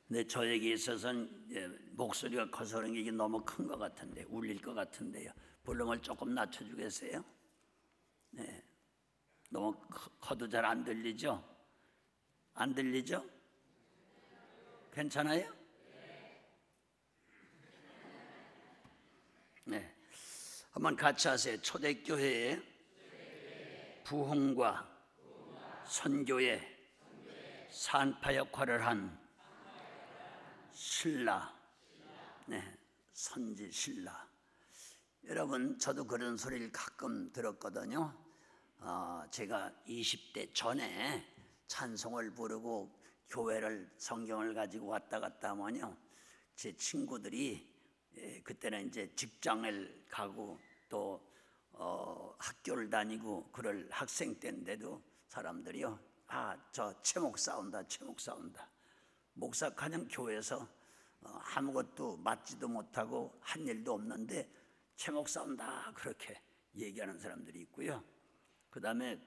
근데 저에게 있어서는 목소리가 커서 그런 게 이게 너무 큰 것 같은데, 울릴 것 같은데요. 볼륨을 조금 낮춰주겠어요? 네. 너무 커도 잘 안 들리죠? 안 들리죠? 괜찮아요? 네. 한번 같이 하세요. 초대교회의 부흥과 선교의 산파 역할을 한 신라, 네, 선지 신라. 여러분, 저도 그런 소리를 가끔 들었거든요. 제가 20대 전에 찬송을 부르고 교회를 성경을 가지고 왔다 갔다 하면요, 제 친구들이 그때는 이제 직장을 가고 또 학교를 다니고 그럴 학생 때인데도 사람들이요, 저 최목 싸운다, 최목 싸운다. 목사 가정 교회에서 아무것도 맞지도 못하고 한 일도 없는데 최목 싸운다, 그렇게 얘기하는 사람들이 있고요. 그 다음에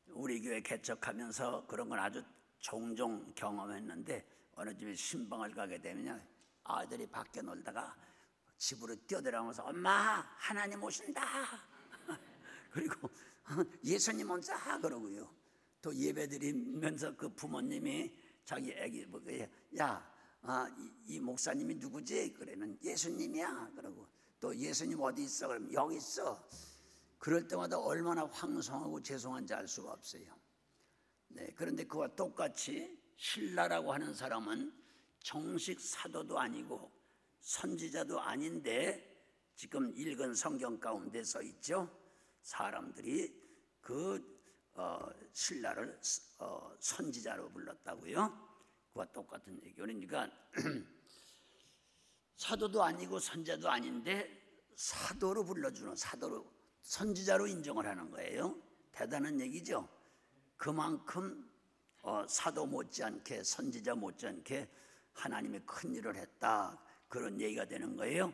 우리 교회 개척하면서 그런 건 아주 종종 경험했는데, 어느 집에 신방을 가게 되면 아들이 밖에 놀다가 집으로 뛰어들어가면서 엄마, 하나님 오신다. 그리고 예수님 온다 그러고요. 또 예배 드리면서 그 부모님이 자기 애기 보고, 야, 이 목사님이 누구지? 그러면 예수님이야. 그러고 또 예수님 어디 있어? 그러면 여기 있어. 그럴 때마다 얼마나 황송하고 죄송한지 알 수가 없어요. 네, 그런데 그와 똑같이 신라라고 하는 사람은 정식 사도도 아니고 선지자도 아닌데, 지금 읽은 성경 가운데 써 있죠. 사람들이 그 신라를 선지자로 불렀다고요. 그와 똑같은 얘기. 그러니까 사도도 아니고 선지자도 아닌데 사도로 불러주는, 사도로, 선지자로 인정을 하는 거예요. 대단한 얘기죠. 그만큼 사도 못지않게, 선지자 못지않게 하나님이 큰 일을 했다, 그런 얘기가 되는 거예요.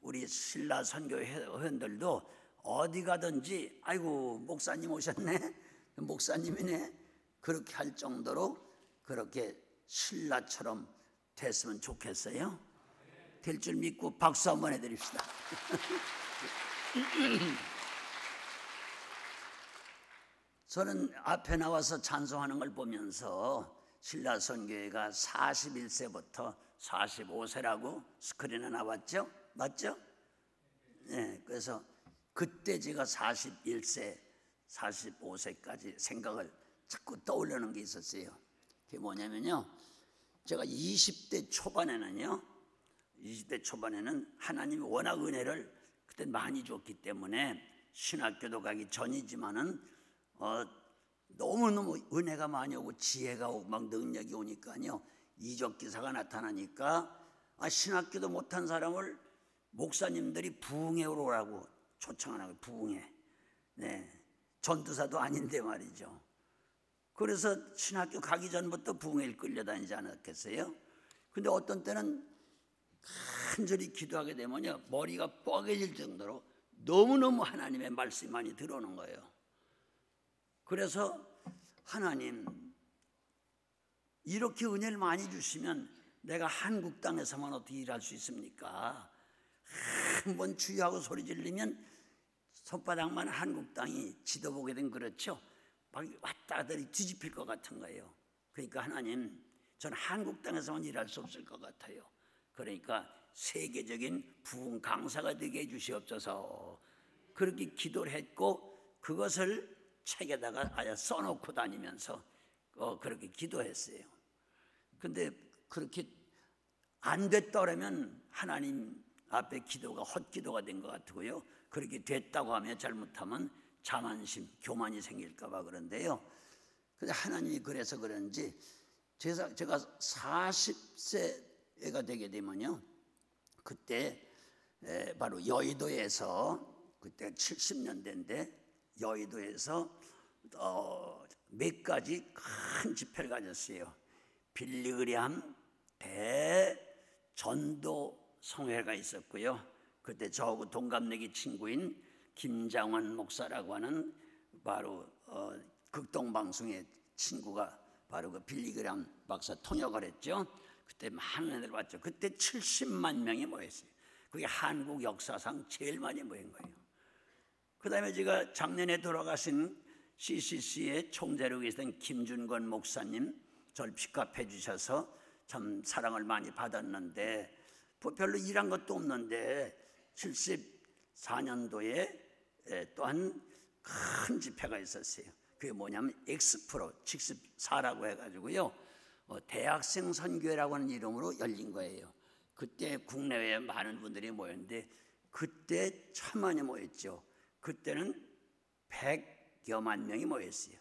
우리 신라 선교 회원들도 어디 가든지 아이고 목사님 오셨네, 목사님이네, 그렇게 할 정도로 그렇게 신라처럼 됐으면 좋겠어요. 될 줄 믿고 박수 한번 해드립시다. 저는 앞에 나와서 찬송하는 걸 보면서 신라 선교회가 41세부터 45세라고 스크린에 나왔죠? 맞죠? 네, 그래서 그때 제가 41세, 45세까지 생각을 자꾸 떠올리는 게 있었어요. 그게 뭐냐면요, 제가 20대 초반에는 하나님이 워낙 은혜를 그때 많이 줬기 때문에 신학교도 가기 전이지만은 너무너무 은혜가 많이 오고 지혜가 오고 막 능력이 오니까요, 이적 기사가 나타나니까 신학교도 못한 사람을 목사님들이 부흥회 오라고 초청하는 거예요. 부흥회. 네, 전도사도 아닌데 말이죠. 그래서 신학교 가기 전부터 부흥회를 끌려다니지 않았겠어요? 근데 어떤 때는 간절히 기도하게 되면요, 머리가 뻐개질 정도로 너무너무 하나님의 말씀이 많이 들어오는 거예요. 그래서 하나님, 이렇게 은혜를 많이 주시면 내가 한국 땅에서만 어떻게 일할 수 있습니까? 한번 주여하고 소리 지르면 손바닥만 한국 땅이 지도 보게 된, 그렇죠? 막 왔다 갔다 뒤집힐 것 같은 거예요. 그러니까 하나님, 저는 한국 땅에서만 일할 수 없을 것 같아요. 그러니까 세계적인 부흥 강사가 되게 해주시옵소서, 그렇게 기도를 했고 그것을 책에다가 아예 써놓고 다니면서 그렇게 기도했어요. 근데 그렇게 안 됐더라면 하나님 앞에 기도가 헛기도가 된 것 같고요. 그렇게 됐다고 하면 잘못하면 자만심, 교만이 생길까 봐 그런데요. 근데 하나님이 그래서 그런지 제가 40세가 되게 되면요, 그때 바로 여의도에서, 그때 70년대인데 여의도에서 몇 가지 큰 집회를 가졌어요. 빌리그리암 대전도 성회가 있었고요. 그때 저하고 동갑내기 친구인 김장원 목사라고 하는 바로 극동방송의 친구가 바로 그 빌리그리암 박사 통역을 했죠. 그때 많은 애들 왔죠. 그때 70만 명이 모였어요. 그게 한국 역사상 제일 많이 모인 거예요. 그 다음에 제가 작년에 돌아가신 CCC의 총재로 계시던 김준건 목사님 저를 픽업해 주셔서 참 사랑을 많이 받았는데 별로 일한 것도 없는데 74년도에 또한 큰 집회가 있었어요. 그게 뭐냐면 엑스프로 74라고 해가지고요, 대학생 선교회라고 하는 이름으로 열린 거예요. 그때 국내외에 많은 분들이 모였는데 그때 참 많이 모였죠. 그때는 100여만 명이 모였어요.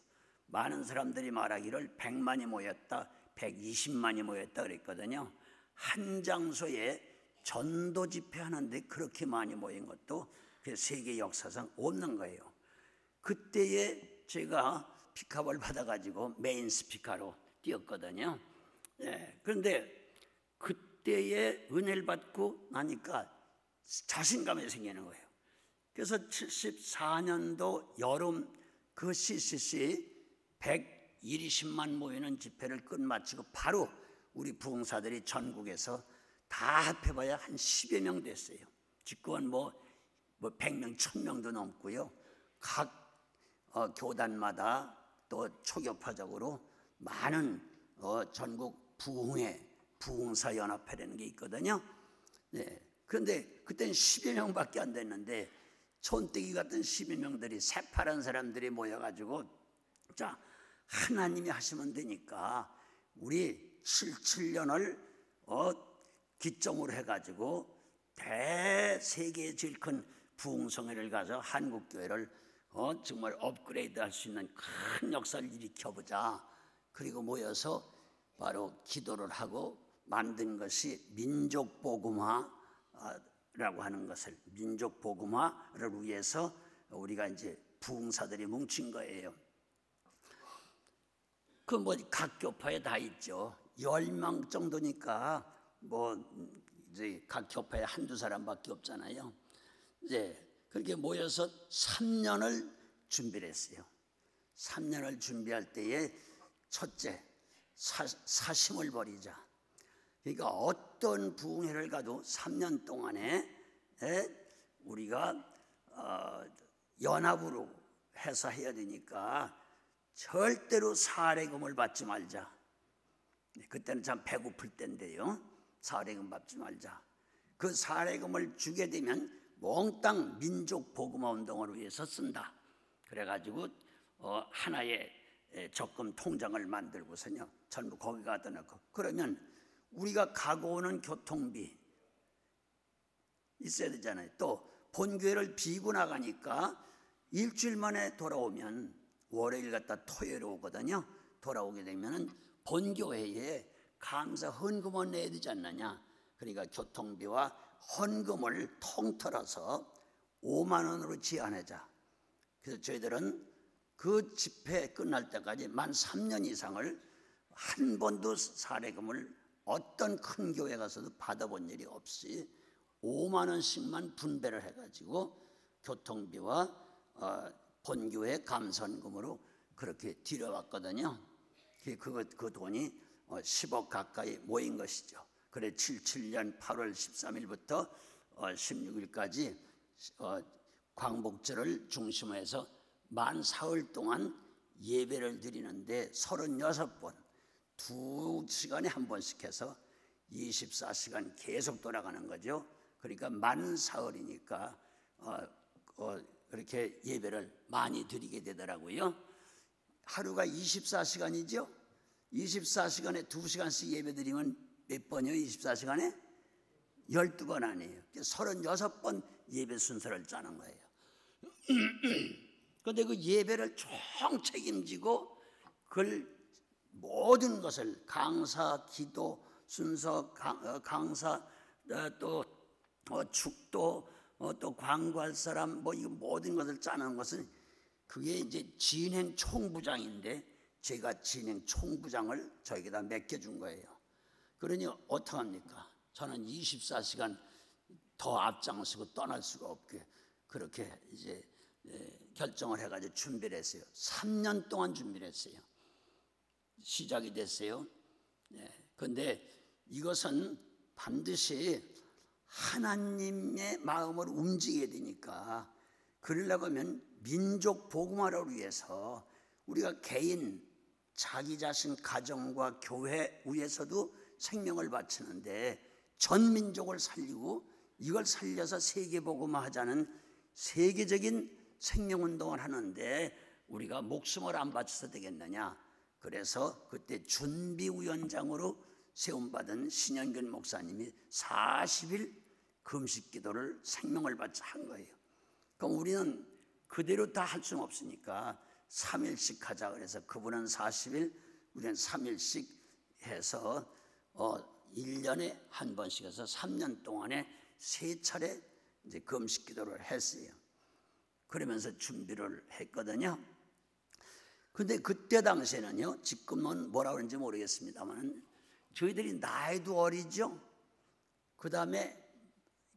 많은 사람들이 말하기를 100만이 모였다, 120만이 모였다 그랬거든요. 한 장소에 전도 집회하는데 그렇게 많이 모인 것도 세계 역사상 없는 거예요. 그때에 제가 픽업을 받아가지고 메인 스피커로 뛰었거든요. 그런데 그때에 은혜를 받고 나니까 자신감이 생기는 거예요. 그래서 74년도 여름 그 CCC 120만 모이는 집회를 끝마치고 바로 우리 부흥사들이 전국에서 다 합해봐야 한 10여 명 됐어요. 직권 뭐 100명, 1000명도 넘고요. 각 교단마다 또 초교파적으로 많은 전국 부흥회, 부흥사 연합회라는 게 있거든요. 그런데 그때는 10여 명밖에 안 됐는데 촌뜨기 같은 10여 명들이 새파란 사람들이 모여가지고 자, 하나님이 하시면 되니까 우리 77년을 기점으로 해가지고 대세계의 제일 큰 부흥성회를 가서 한국교회를 정말 업그레이드 할 수 있는 큰 역사를 일으켜보자. 그리고 모여서 바로 기도를 하고 만든 것이 민족복음화라고 하는 것을, 민족복음화를 위해서 우리가 이제 부흥사들이 뭉친 거예요. 그 뭐 각 교파에 다 있죠. 10명 정도니까 뭐 이제 각 교파에 한두 사람밖에 없잖아요. 이제 그렇게 모여서 3년을 준비를 했어요. 3년을 준비할 때에 첫째, 사심을 버리자. 그러니까 어떤 부흥회를 가도 3년 동안에 우리가 연합으로 해서 해야 되니까 절대로 사례금을 받지 말자. 그때는 참 배고플 때인데요. 사례금 받지 말자. 그 사례금을 주게 되면 몽땅 민족 복음화 운동을 위해서 쓴다. 그래가지고 하나의 적금 통장을 만들고서요 전부 거기 갖다 놓고, 그러면 우리가 가고 오는 교통비 있어야 되잖아요. 또 본교회를 비고 나가니까 일주일 만에 돌아오면 월요일 갔다 토요일 오거든요. 돌아오게 되면 본교회에 감사 헌금을 내야 되지 않느냐. 그러니까 교통비와 헌금을 통틀어서 5만 원으로 제한하자. 그래서 저희들은 그 집회 끝날 때까지 만 3년 이상을 한 번도 사례금을 어떤 큰 교회 가서도 받아본 일이 없이 5만 원씩만 분배를 해가지고 교통비와 본교회 감선금으로 그렇게 들여왔거든요. 그 돈이 10억 가까이 모인 것이죠. 그래 77년 8월 13일부터 16일까지 광복절을 중심으로 해서 만 사흘 동안 예배를 드리는데 36번, 2시간에 한 번씩 해서 24시간 계속 돌아가는 거죠. 그러니까 만 사흘이니까 그렇게 예배를 많이 드리게 되더라고요. 하루가 24시간이죠. 24시간에 2시간씩 예배 드리면 몇 번이요? 24시간에? 12번 아니에요. 36번 예배 순서를 짜는 거예요. 그런데 그 예배를 총 책임지고 그걸 모든 것을 강사, 기도, 순서, 강사, 또 축도, 또 광고할 사람, 뭐 이 모든 것을 짜는 것은 그게 이제 진행 총부장인데 제가 진행 총부장을 저에게다 맡겨준 거예요. 그러니 어떡합니까? 저는 24시간 더 앞장서고 떠날 수가 없게 그렇게 이제 결정을 해가지고 준비를 했어요. 3년 동안 준비를 했어요. 시작이 됐어요. 그런데 이것은 반드시 하나님의 마음을 움직여야 되니까, 그러려고 하면 민족 복음화를 위해서 우리가 개인, 자기 자신, 가정과 교회 위해서도 생명을 바치는데, 전 민족을 살리고 이걸 살려서 세계 복음화하자는 세계적인 생명운동을 하는데 우리가 목숨을 안 바쳐서 되겠느냐. 그래서 그때 준비위원장으로 세움받은 신현균 목사님이 40일 금식기도를 생명을 바쳐 한 거예요. 그럼 우리는 그대로 다 할 수는 없으니까 3일씩 하자 그래서 그분은 40일, 우리는 3일씩 해서 1년에 한 번씩 해서 3년 동안에 3차례 이제 금식기도를 했어요. 그러면서 준비를 했거든요. 근데 그때 당시에는요, 지금은 뭐라 그런지 모르겠습니다만 저희들이 나이도 어리죠. 그 다음에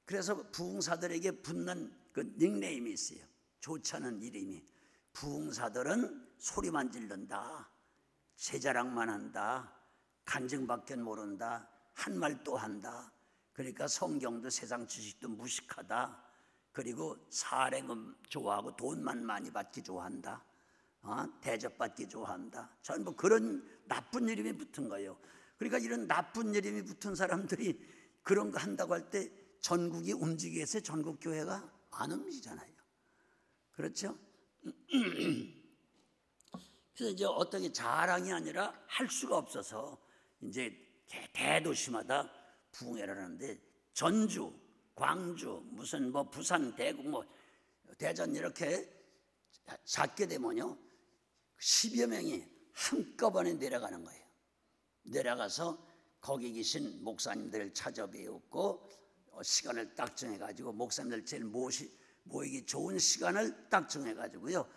그래서 부흥사들에게 붙는 그 닉네임이 있어요. 좋지 않은 이름이. 부흥사들은 소리만 지른다, 제자랑만 한다, 간증밖에 모른다, 한 말 또 한다. 그러니까 성경도 세상 지식도 무식하다. 그리고 사례금 좋아하고 돈만 많이 받기 좋아한다. 대접받기 좋아한다. 전부 그런 나쁜 이름이 붙은 거예요. 그러니까 이런 나쁜 이름이 붙은 사람들이 그런 거 한다고 할 때 전국이 움직이게 해서 전국 교회가 안 움직이잖아요. 그렇죠? 그래서 이제 어떻게 자랑이 아니라 할 수가 없어서 이제 대도시마다 부흥회를 하는데, 전주, 광주, 무슨 뭐 부산, 대구, 뭐 대전 이렇게 작게 되면요 10여 명이 한꺼번에 내려가는 거예요. 내려가서 거기 계신 목사님들을 찾아뵈었고 시간을 딱 정해가지고 목사님들 제일 모이기 좋은 시간을 딱 정해가지고요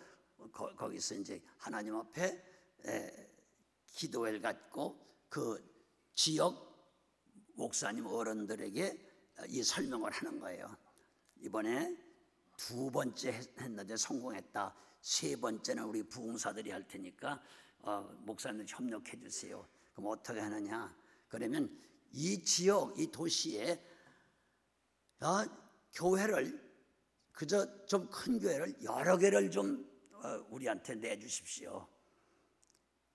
거기서 이제 하나님 앞에 기도회를 갖고 그 지역 목사님 어른들에게 이 설명을 하는 거예요. 이번에 2번째 했는데 성공했다. 3번째는 우리 부흥사들이 할 테니까 목사님들 협력해 주세요. 그럼 어떻게 하느냐? 그러면 이 지역, 이 도시에 교회를 그저 좀 큰 교회를 여러 개를 좀 우리한테 내주십시오.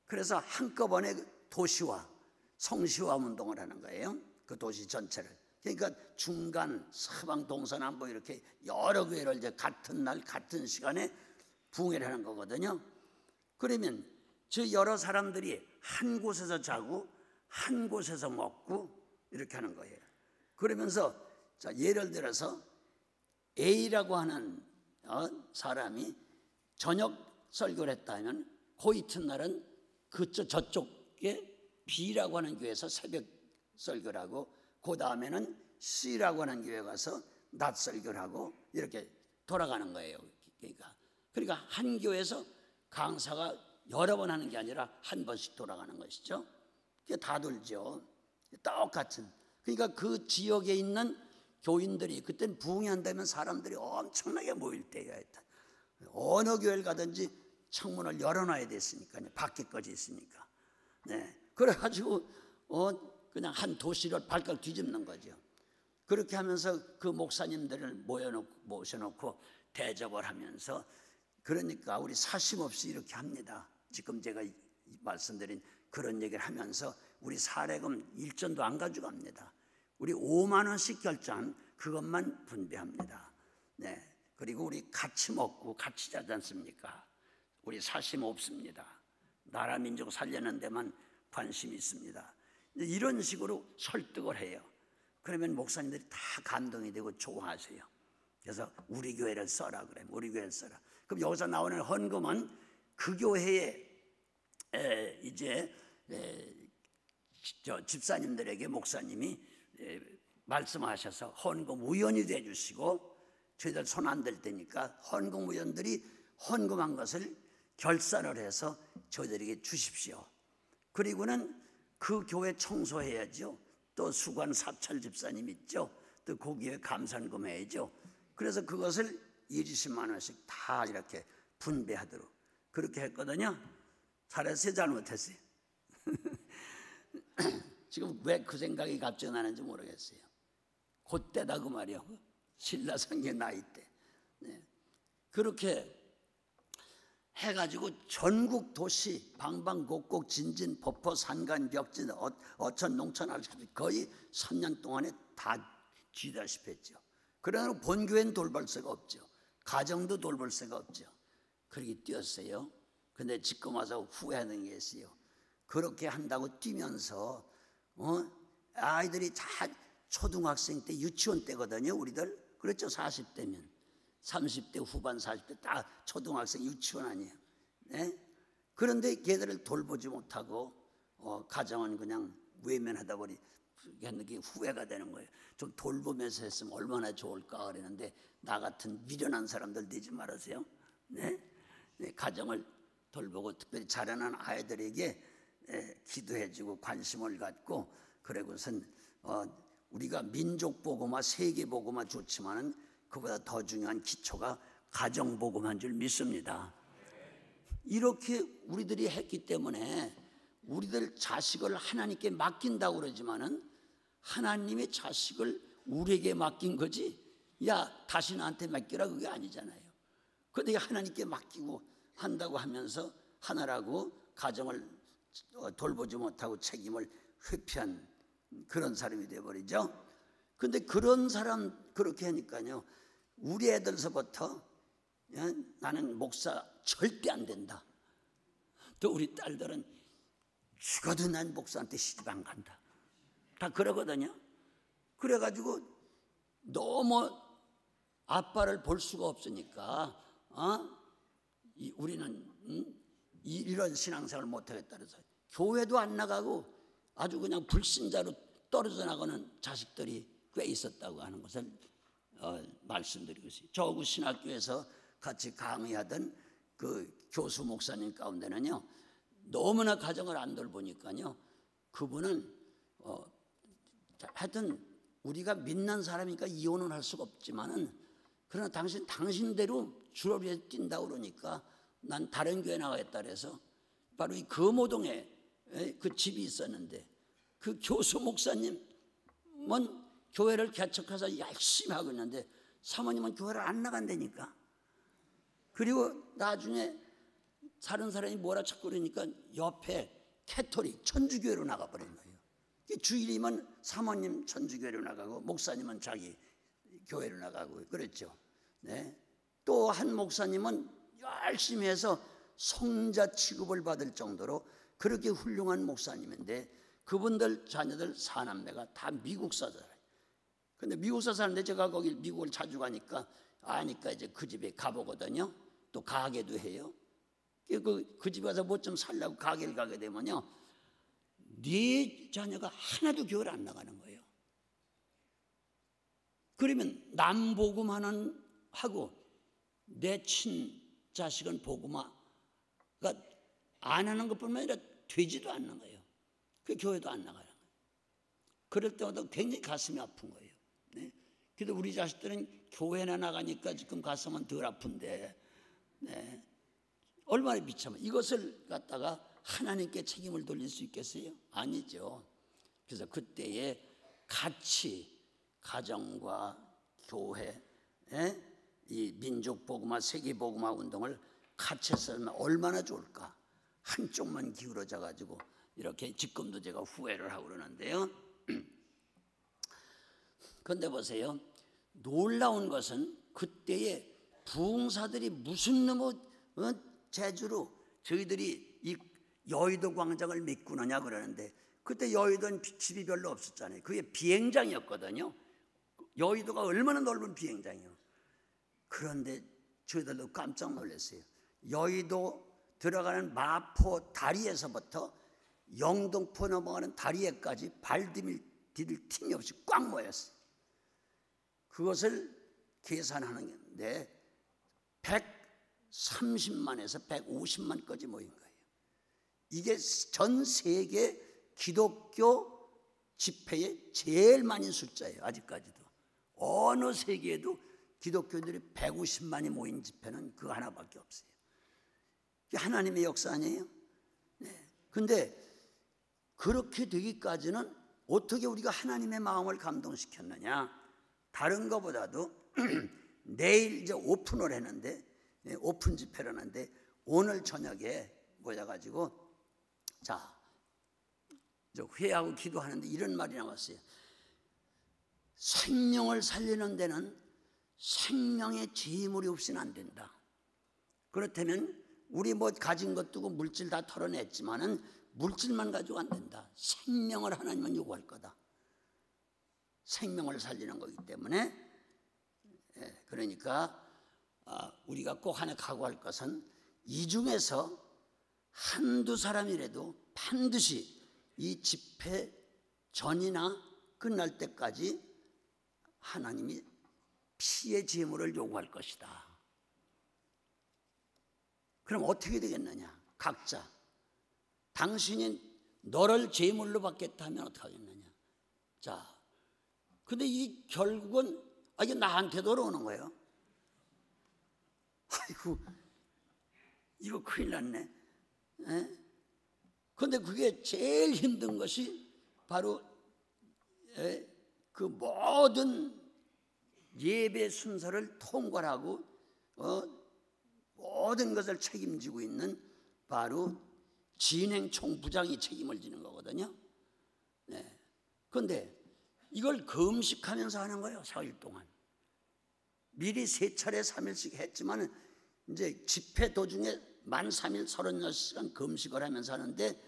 그래서 한꺼번에 도시화, 성시화 운동을 하는 거예요. 그 도시 전체를. 그러니까 중간, 서방, 동서남북 이렇게 여러 교회를 이제 같은 날, 같은 시간에 부흥회를 하는 거거든요. 그러면 저 여러 사람들이 한 곳에서 자고 한 곳에서 먹고 이렇게 하는 거예요. 그러면서 자, 예를 들어서 A라고 하는 사람이 저녁 설교를 했다면 그 이튿날은 저쪽에 B라고 하는 교회에서 새벽 설교를 하고 그 다음에는 C라고 하는 교회 가서 낮 설교를 하고 이렇게 돌아가는 거예요. 그러니까 한 교회에서 강사가 여러 번 하는 게 아니라 한 번씩 돌아가는 것이죠. 그게 다 돌죠. 똑같은. 그러니까 그 지역에 있는 교인들이 그때는 부흥이 한다면 사람들이 엄청나게 모일 때가 있다. 어느 교회를 가든지 창문을 열어놔야 됐으니까요. 밖에까지 있으니까. 네. 그래가지고 그냥 한 도시를 발칵 뒤집는 거죠. 그렇게 하면서 그 목사님들을 모셔놓고 대접을 하면서 그러니까 우리 사심 없이 이렇게 합니다. 지금 제가 말씀드린 그런 얘기를 하면서 우리 사례금 1전도 안 가져갑니다. 우리 5만 원씩 결제한 그것만 분배합니다. 네. 그리고 우리 같이 먹고 같이 자지 않습니까? 우리 사심 없습니다. 나라 민족 살려는 데만 관심이 있습니다. 이런 식으로 설득을 해요. 그러면 목사님들이 다 감동이 되고 좋아하세요. 그래서 우리 교회를 써라 그래. 우리 교회를 써라. 그럼 여기서 나오는 헌금은 그 교회에 이제 집사님들에게 목사님이 말씀하셔서 헌금위원이 되어주시고 저희들 손 안 댈 테니까 헌금위원들이 헌금한 것을 결산을 해서 저희들에게 주십시오. 그리고는 그 교회 청소해야죠. 또 수관 사찰 집사님 있죠. 또 거기에 감산금 해야죠. 그래서 그것을 20만 원씩 다 이렇게 분배하도록 그렇게 했거든요. 잘했어요, 잘못했어요? 지금 왜 그 생각이 갑자기 나는지 모르겠어요. 그때다 그 말이요. 신라성의 나이 때. 네. 그렇게 해가지고 전국 도시 방방곡곡 진진 법포 산간 벽진 어천 농천 거의 3년 동안에 다 뒤다시피 했죠. 그러나 본교회는 돌볼 새가 없죠. 가정도 돌볼 새가 없죠. 그렇게 뛰었어요. 근데 지금 와서 후회하는 게 있어요. 그렇게 한다고 뛰면서 아이들이 다 초등학생 때 유치원 때거든요. 우리들 그렇죠. 40대면 30대 후반 40대 다 초등학생 유치원 아니에요. 네? 그런데 걔들을 돌보지 못하고 가정은 그냥 외면하다 보니 게 후회가 되는 거예요. 좀 돌보면서 했으면 얼마나 좋을까 그랬는데 나 같은 미련한 사람들 되지 말으세요. 네? 네, 가정을 돌보고 특별히 자라난 아이들에게 기도해주고 관심을 갖고 그러고선 우리가 민족 보고마 세계 보고마 좋지만은 그보다 더 중요한 기초가 가정 보고만 줄 믿습니다. 이렇게 우리들이 했기 때문에 우리들 자식을 하나님께 맡긴다고 그러지만은 하나님의 자식을 우리에게 맡긴 거지 야 다시 나한테 맡기라 그게 아니잖아요. 그런데 하나님께 맡기고 한다고 하면서 하나라고 가정을 돌보지 못하고 책임을 회피한 그런 사람이 되어버리죠. 근데 그런 사람 그렇게 하니까요 우리 애들서부터 나는 목사 절대 안 된다. 또 우리 딸들은 죽어도 난 목사한테 시집 안 간다. 다 그러거든요. 그래가지고 너무 아빠를 볼 수가 없으니까 우리는 이런 신앙생활을 못하겠다 그래서 교회도 안 나가고 아주 그냥 불신자로 떨어져 나가는 자식들이 꽤 있었다고 하는 것을 말씀드리고 있어요. 저구 신학교에서 같이 강의하던 그 교수 목사님 가운데는요 너무나 가정을 안 돌보니까요 그분은 하여튼 우리가 믿는 사람이니까 이혼은 할 수가 없지만은 그러나 당신대로 주를 위해서 뛴다고 그러니까 난 다른 교회 나가겠다 그래서 바로 이 금호동에 그 집이 있었는데 그 교수 목사님은 교회를 개척해서 열심히 하고 있는데 사모님은 교회를 안 나간다니까. 그리고 나중에 다른 사람이 뭐라 찾고 그러니까 옆에 캐토릭 천주교회로 나가버린 거예요. 주일이면 사모님 천주교회로 나가고 목사님은 자기 교회로 나가고 그랬죠. 네. 또 한 목사님은 열심히 해서 성자 취급을 받을 정도로 그렇게 훌륭한 목사님인데 그분들 자녀들 사남매가 다 미국 사잖아요. 근데 미국서 사는데 제가 거기 미국을 자주 가니까 아니까 이제 그 집에 가보거든요. 또 가게도 해요. 그 집에 가서 뭐 좀 살려고 가게를 가게 되면요 네 자녀가 하나도 교회를 안 나가는 거예요. 그러면 남 복음하는 하고 내 친자식은 복음화가 안 하는 것뿐만 아니라 되지도 않는 거예요. 그 교회도 안 나가는 거예요. 그럴 때마다 굉장히 가슴이 아픈 거예요. 네? 그래도 우리 자식들은 교회나 나가니까 지금 가슴은 덜 아픈데 네. 얼마나 비참해. 이것을 갖다가 하나님께 책임을 돌릴 수 있겠어요? 아니죠. 그래서 그때에 같이 가정과 교회, 이 민족복음화, 세계복음화 운동을 같이 했으면 얼마나 좋을까. 한쪽만 기울어져 가지고 이렇게 지금도 제가 후회를 하고 그러는데요. 그런데 보세요. 놀라운 것은 그때의 부흥사들이 무슨 놈의 재주로 저희들이 이 여의도 광장을 메꾸느냐 그러는데 그때 여의도는 집이 별로 없었잖아요. 그게 비행장이었거든요. 여의도가 얼마나 넓은 비행장이에요. 그런데 저희들도 깜짝 놀랐어요. 여의도 들어가는 마포 다리에서부터 영등포 넘어가는 다리에까지 발 디딜 틈이 없이 꽉 모였어요. 그것을 계산하는데 130만에서 150만까지 모인 거예요. 이게 전 세계 기독교 집회의 제일 많은 숫자예요. 아직까지도 어느 세계에도 기독교인들이 150만이 모인 집회는 그 하나밖에 없어요. 이게 하나님의 역사 아니에요? 네. 근데 그렇게 되기까지는 어떻게 우리가 하나님의 마음을 감동시켰느냐? 다른 것보다도 내일 이제 오픈을 했는데, 오픈 집회를 하는데 오늘 저녁에 모여가지고 자, 회하고 기도하는데 이런 말이 나왔어요. 생명을 살리는 데는 생명의 재물이 없이는 안 된다. 그렇다면 우리 뭐 가진 것 두고 물질 다 털어냈지만은 물질만 가지고 안 된다. 생명을 하나님은 요구할 거다. 생명을 살리는 거기 때문에, 그러니까 우리가 꼭 하나 각오할 것은 이 중에서 한두 사람이라도 반드시 이 집회 전이나 끝날 때까지 하나님이 피의 제물을 요구할 것이다. 그럼 어떻게 되겠느냐? 각자 당신이 너를 제물로 받겠다 하면 어떻게 하겠느냐? 자, 근데 이 결국은 이게 나한테 돌아오는 거예요. 아이고, 이거 큰일 났네. 그런데 그게 제일 힘든 것이 바로 그 모든 예배 순서를 통괄하고 모든 것을 책임지고 있는 바로 진행총부장이 책임을 지는 거거든요. 그런데 이걸 금식하면서 하는 거예요. 4일 동안. 미리 3차례 3일씩 했지만 이제 집회 도중에 만 3일 36시간 금식을 하면서 하는데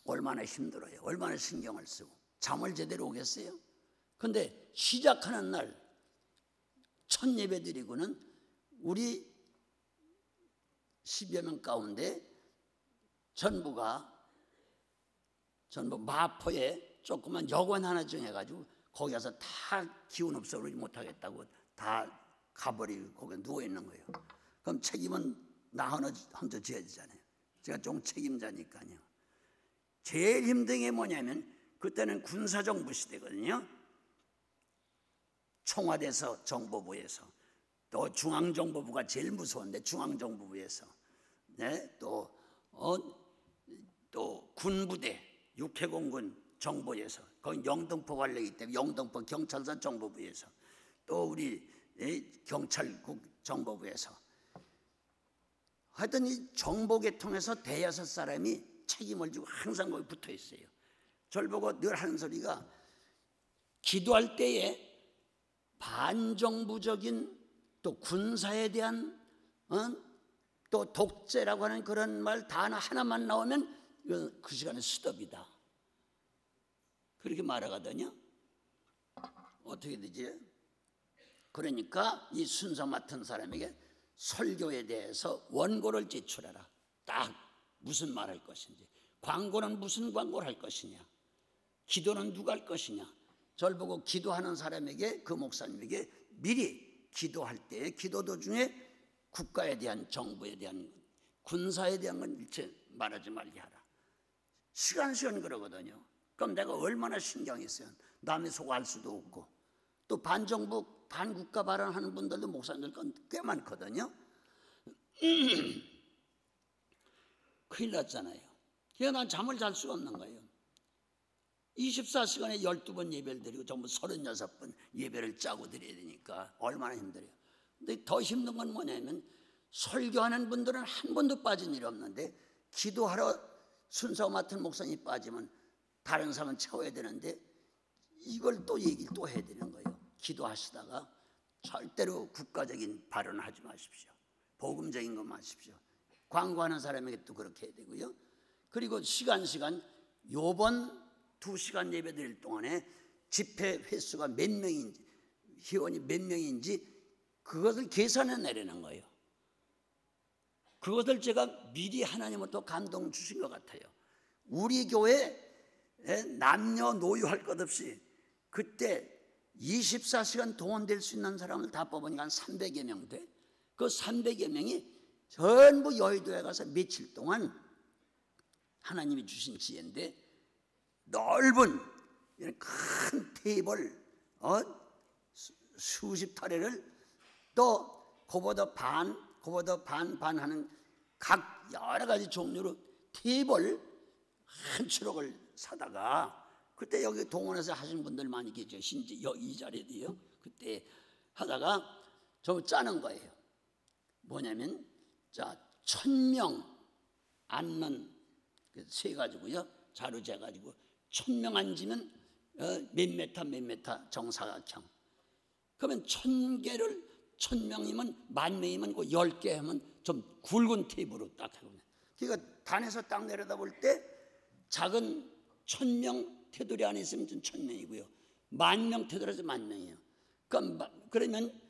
얼마나 힘들어요. 얼마나 신경을 쓰고 잠을 제대로 오겠어요. 그런데 시작하는 날 첫 예배 드리고는 우리 10여 명 가운데 전부 마포에 조그만 여관 하나 정해가지고 거기 가서 다 기운 없어 그러지 못하겠다고 다 가버리고 거기 누워있는 거예요. 그럼 책임은 나 혼자 져야 되잖아요. 제가 좀 책임자니까요. 제일 힘든 게 뭐냐면 그때는 군사정부 시대거든요. 청와대에서 정보부에서 또 중앙정보부가 제일 무서운데 중앙정보부에서 또 군부대 육해공군 정보에서 거기 영등포 관리이기 때문에 영등포 경찰서 정보부에서 또 우리 경찰국 정보부에서 하여튼 이 정보계통에서 대여섯 사람이 책임을 지고 항상 거기 붙어 있어요. 저를 보고 늘 하는 소리가 기도할 때에 반정부적인 또 군사에 대한 또 독재라고 하는 그런 말 단어 하나만 나오면 그 시간에 스톱이다. 그렇게 말하거든요. 어떻게 되지? 그러니까 이 순서 맡은 사람에게 설교에 대해서 원고를 제출해라. 딱 무슨 말 할 것인지, 광고는 무슨 광고를 할 것이냐, 기도는 누가 할 것이냐. 저를 보고 기도하는 사람에게, 그 목사님에게 미리 기도할 때 기도 도중에 국가에 대한, 정부에 대한, 군사에 대한 건 일체 말하지 말게 하라. 시간 그러거든요. 그럼 내가 얼마나 신경이 써요. 남의 속 알 수도 없고 또 반정부 반국가 발언하는 분들도 목사님들 건 꽤 많거든요. 큰일 났잖아요. 그래서 난 잠을 잘 수가 없는 거예요. 24시간에 12번 예배를 드리고 전부 36번 예배를 짜고 드려야 되니까 얼마나 힘들어요. 근데 더 힘든 건 뭐냐면 설교하는 분들은 한 번도 빠진 일이 없는데 기도하러 순서 맡은 목사님이 빠지면 다른 사람은 채워야 되는데 이걸 또 얘기를 또 해야 되는 거예요. 기도하시다가 절대로 국가적인 발언을 하지 마십시오. 복음적인 것만 하십시오. 광고하는 사람에게 또 그렇게 해야 되고요. 그리고 시간 요번 2시간 예배 드릴 동안에 집회 횟수가 몇 명인지, 회원이 몇 명인지 그것을 계산해 내려는 거예요. 그것을 제가 미리 하나님으로부터 감동 주신 것 같아요. 우리 교회 남녀노소 할 것 없이 그때 24시간 동원될 수 있는 사람을 다 뽑으니까 한 300여 명 돼. 그 300여 명이 전부 여의도에 가서 며칠 동안 하나님이 주신 지혜인데 넓은 큰 테이블 수십 타래를 또 그보다 반 하는 각 여러 가지 종류로 테이블 한 추록을 사다가 그때 여기 동원해서 하시는 분들 많이 계죠. 이 자리에도요. 그때 하다가 좀 짜는 거예요. 뭐냐면, 자, 1000명 앉는 세 가지고요. 자루 재가지고 1000명 앉으면 몇 메타 정사각형. 그러면 1000개를 1000명이면 10,000명이면 그 10개 하면 좀 굵은 테이블로 딱 하거든요. 그러니까 단에서 딱 내려다볼 때 작은 1000명 테두리 안에 있으면 1000명이고요. 10,000명 테두리에서 10,000명이에요. 그러면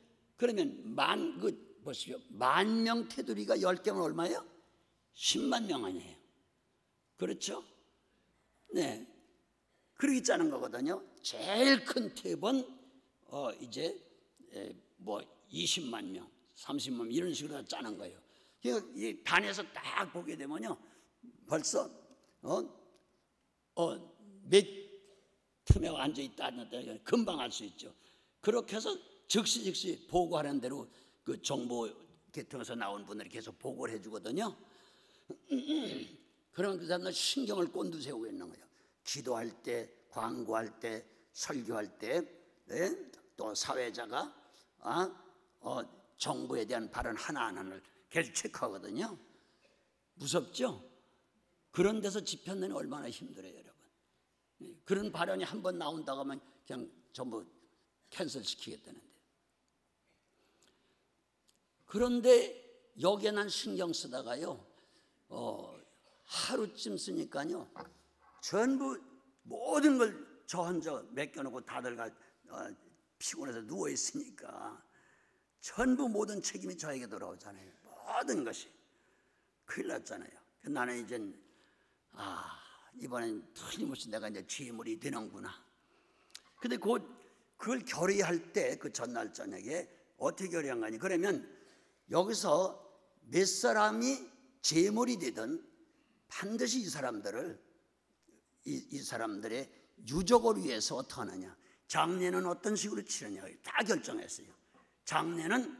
보십시오. 10,000명 테두리가 10개면 얼마예요? 10만 명 아니에요. 그렇죠? 네. 그렇게 짜는 거거든요. 제일 큰 탭은 이제 뭐 20만 명, 30만 명 이런 식으로 짜는 거예요. 그러니까 이 단에서 딱 보게 되면요, 벌써 몇 틈에 앉아 있다 안 있다 금방 알 수 있죠. 그렇게 해서 즉시 보고하는 대로 그 정보 계통에서 나온 분들이 계속 보고를 해주거든요. 그러면 그 사람들 신경을 곤두세우고 있는 거예요. 기도할 때, 광고할 때, 설교할 때, 또 사회자가 정부에 대한 발언 하나하나를 계속 체크하거든요. 무섭죠? 그런 데서 집회는 얼마나 힘들어요, 여러분. 그런 발언이 한 번 나온다고 하면 그냥 전부 캔슬시키겠다는데. 그런데 여기에 난 신경 쓰다가요, 하루쯤 쓰니까요, 전부 모든 걸 저 혼자 맡겨놓고 다들 피곤해서 누워있으니까 전부 모든 책임이 저에게 돌아오잖아요. 모든 것이. 큰일 났잖아요. 나는 이젠 이번엔 틀림없이 내가 이제 죄물이 되는구나. 근데 그걸 결의할 때 그 전날 저녁에 어떻게 결의한 거니? 그러면 여기서 몇 사람이 재물이 되든 반드시 이 사람들의 유족을 위해서 어떻게 하느냐, 장례는 어떤 식으로 치느냐 다 결정했어요. 장례는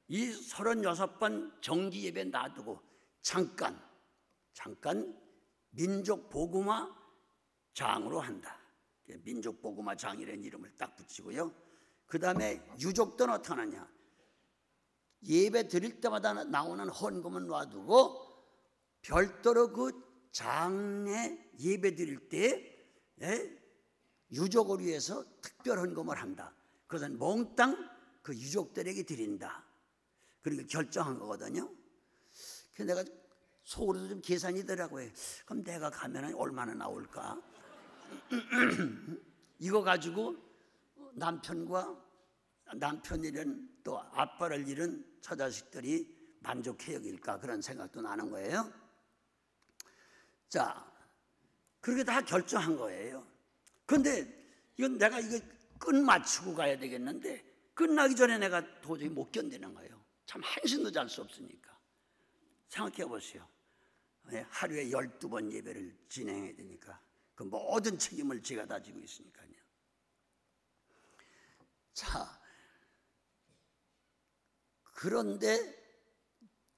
이 36번 정기 예배 놔두고 잠깐 민족 복음화 장으로 한다. 민족 복음화 장이라는 이름을 딱 붙이고요. 그 다음에 유족들은 어떻게 하느냐, 예배 드릴 때마다 나오는 헌금은 놔두고 별도로 그 장례 예배 드릴 때 유족을 위해서 특별 헌금을 한다. 그것은 몽땅 그 유족들에게 드린다. 그러니까 결정한 거거든요. 그래서 내가 속으로도 좀 계산이 되더라고요. 그럼 내가 가면 얼마나 나올까? 이거 가지고 남편 잃은 또 아빠를 잃은 처자식들이 만족해 여길까, 그런 생각도 나는 거예요. 자, 그렇게 다 결정한 거예요. 그런데 내가 이거 끝마치고 가야 되겠는데 끝나기 전에 내가 도저히 못 견디는 거예요. 참 한숨도 잘 수 없으니까. 생각해 보세요. 하루에 12번 예배를 진행해야 되니까 그 모든 책임을 제가 다 지고 있으니까요. 자, 그런데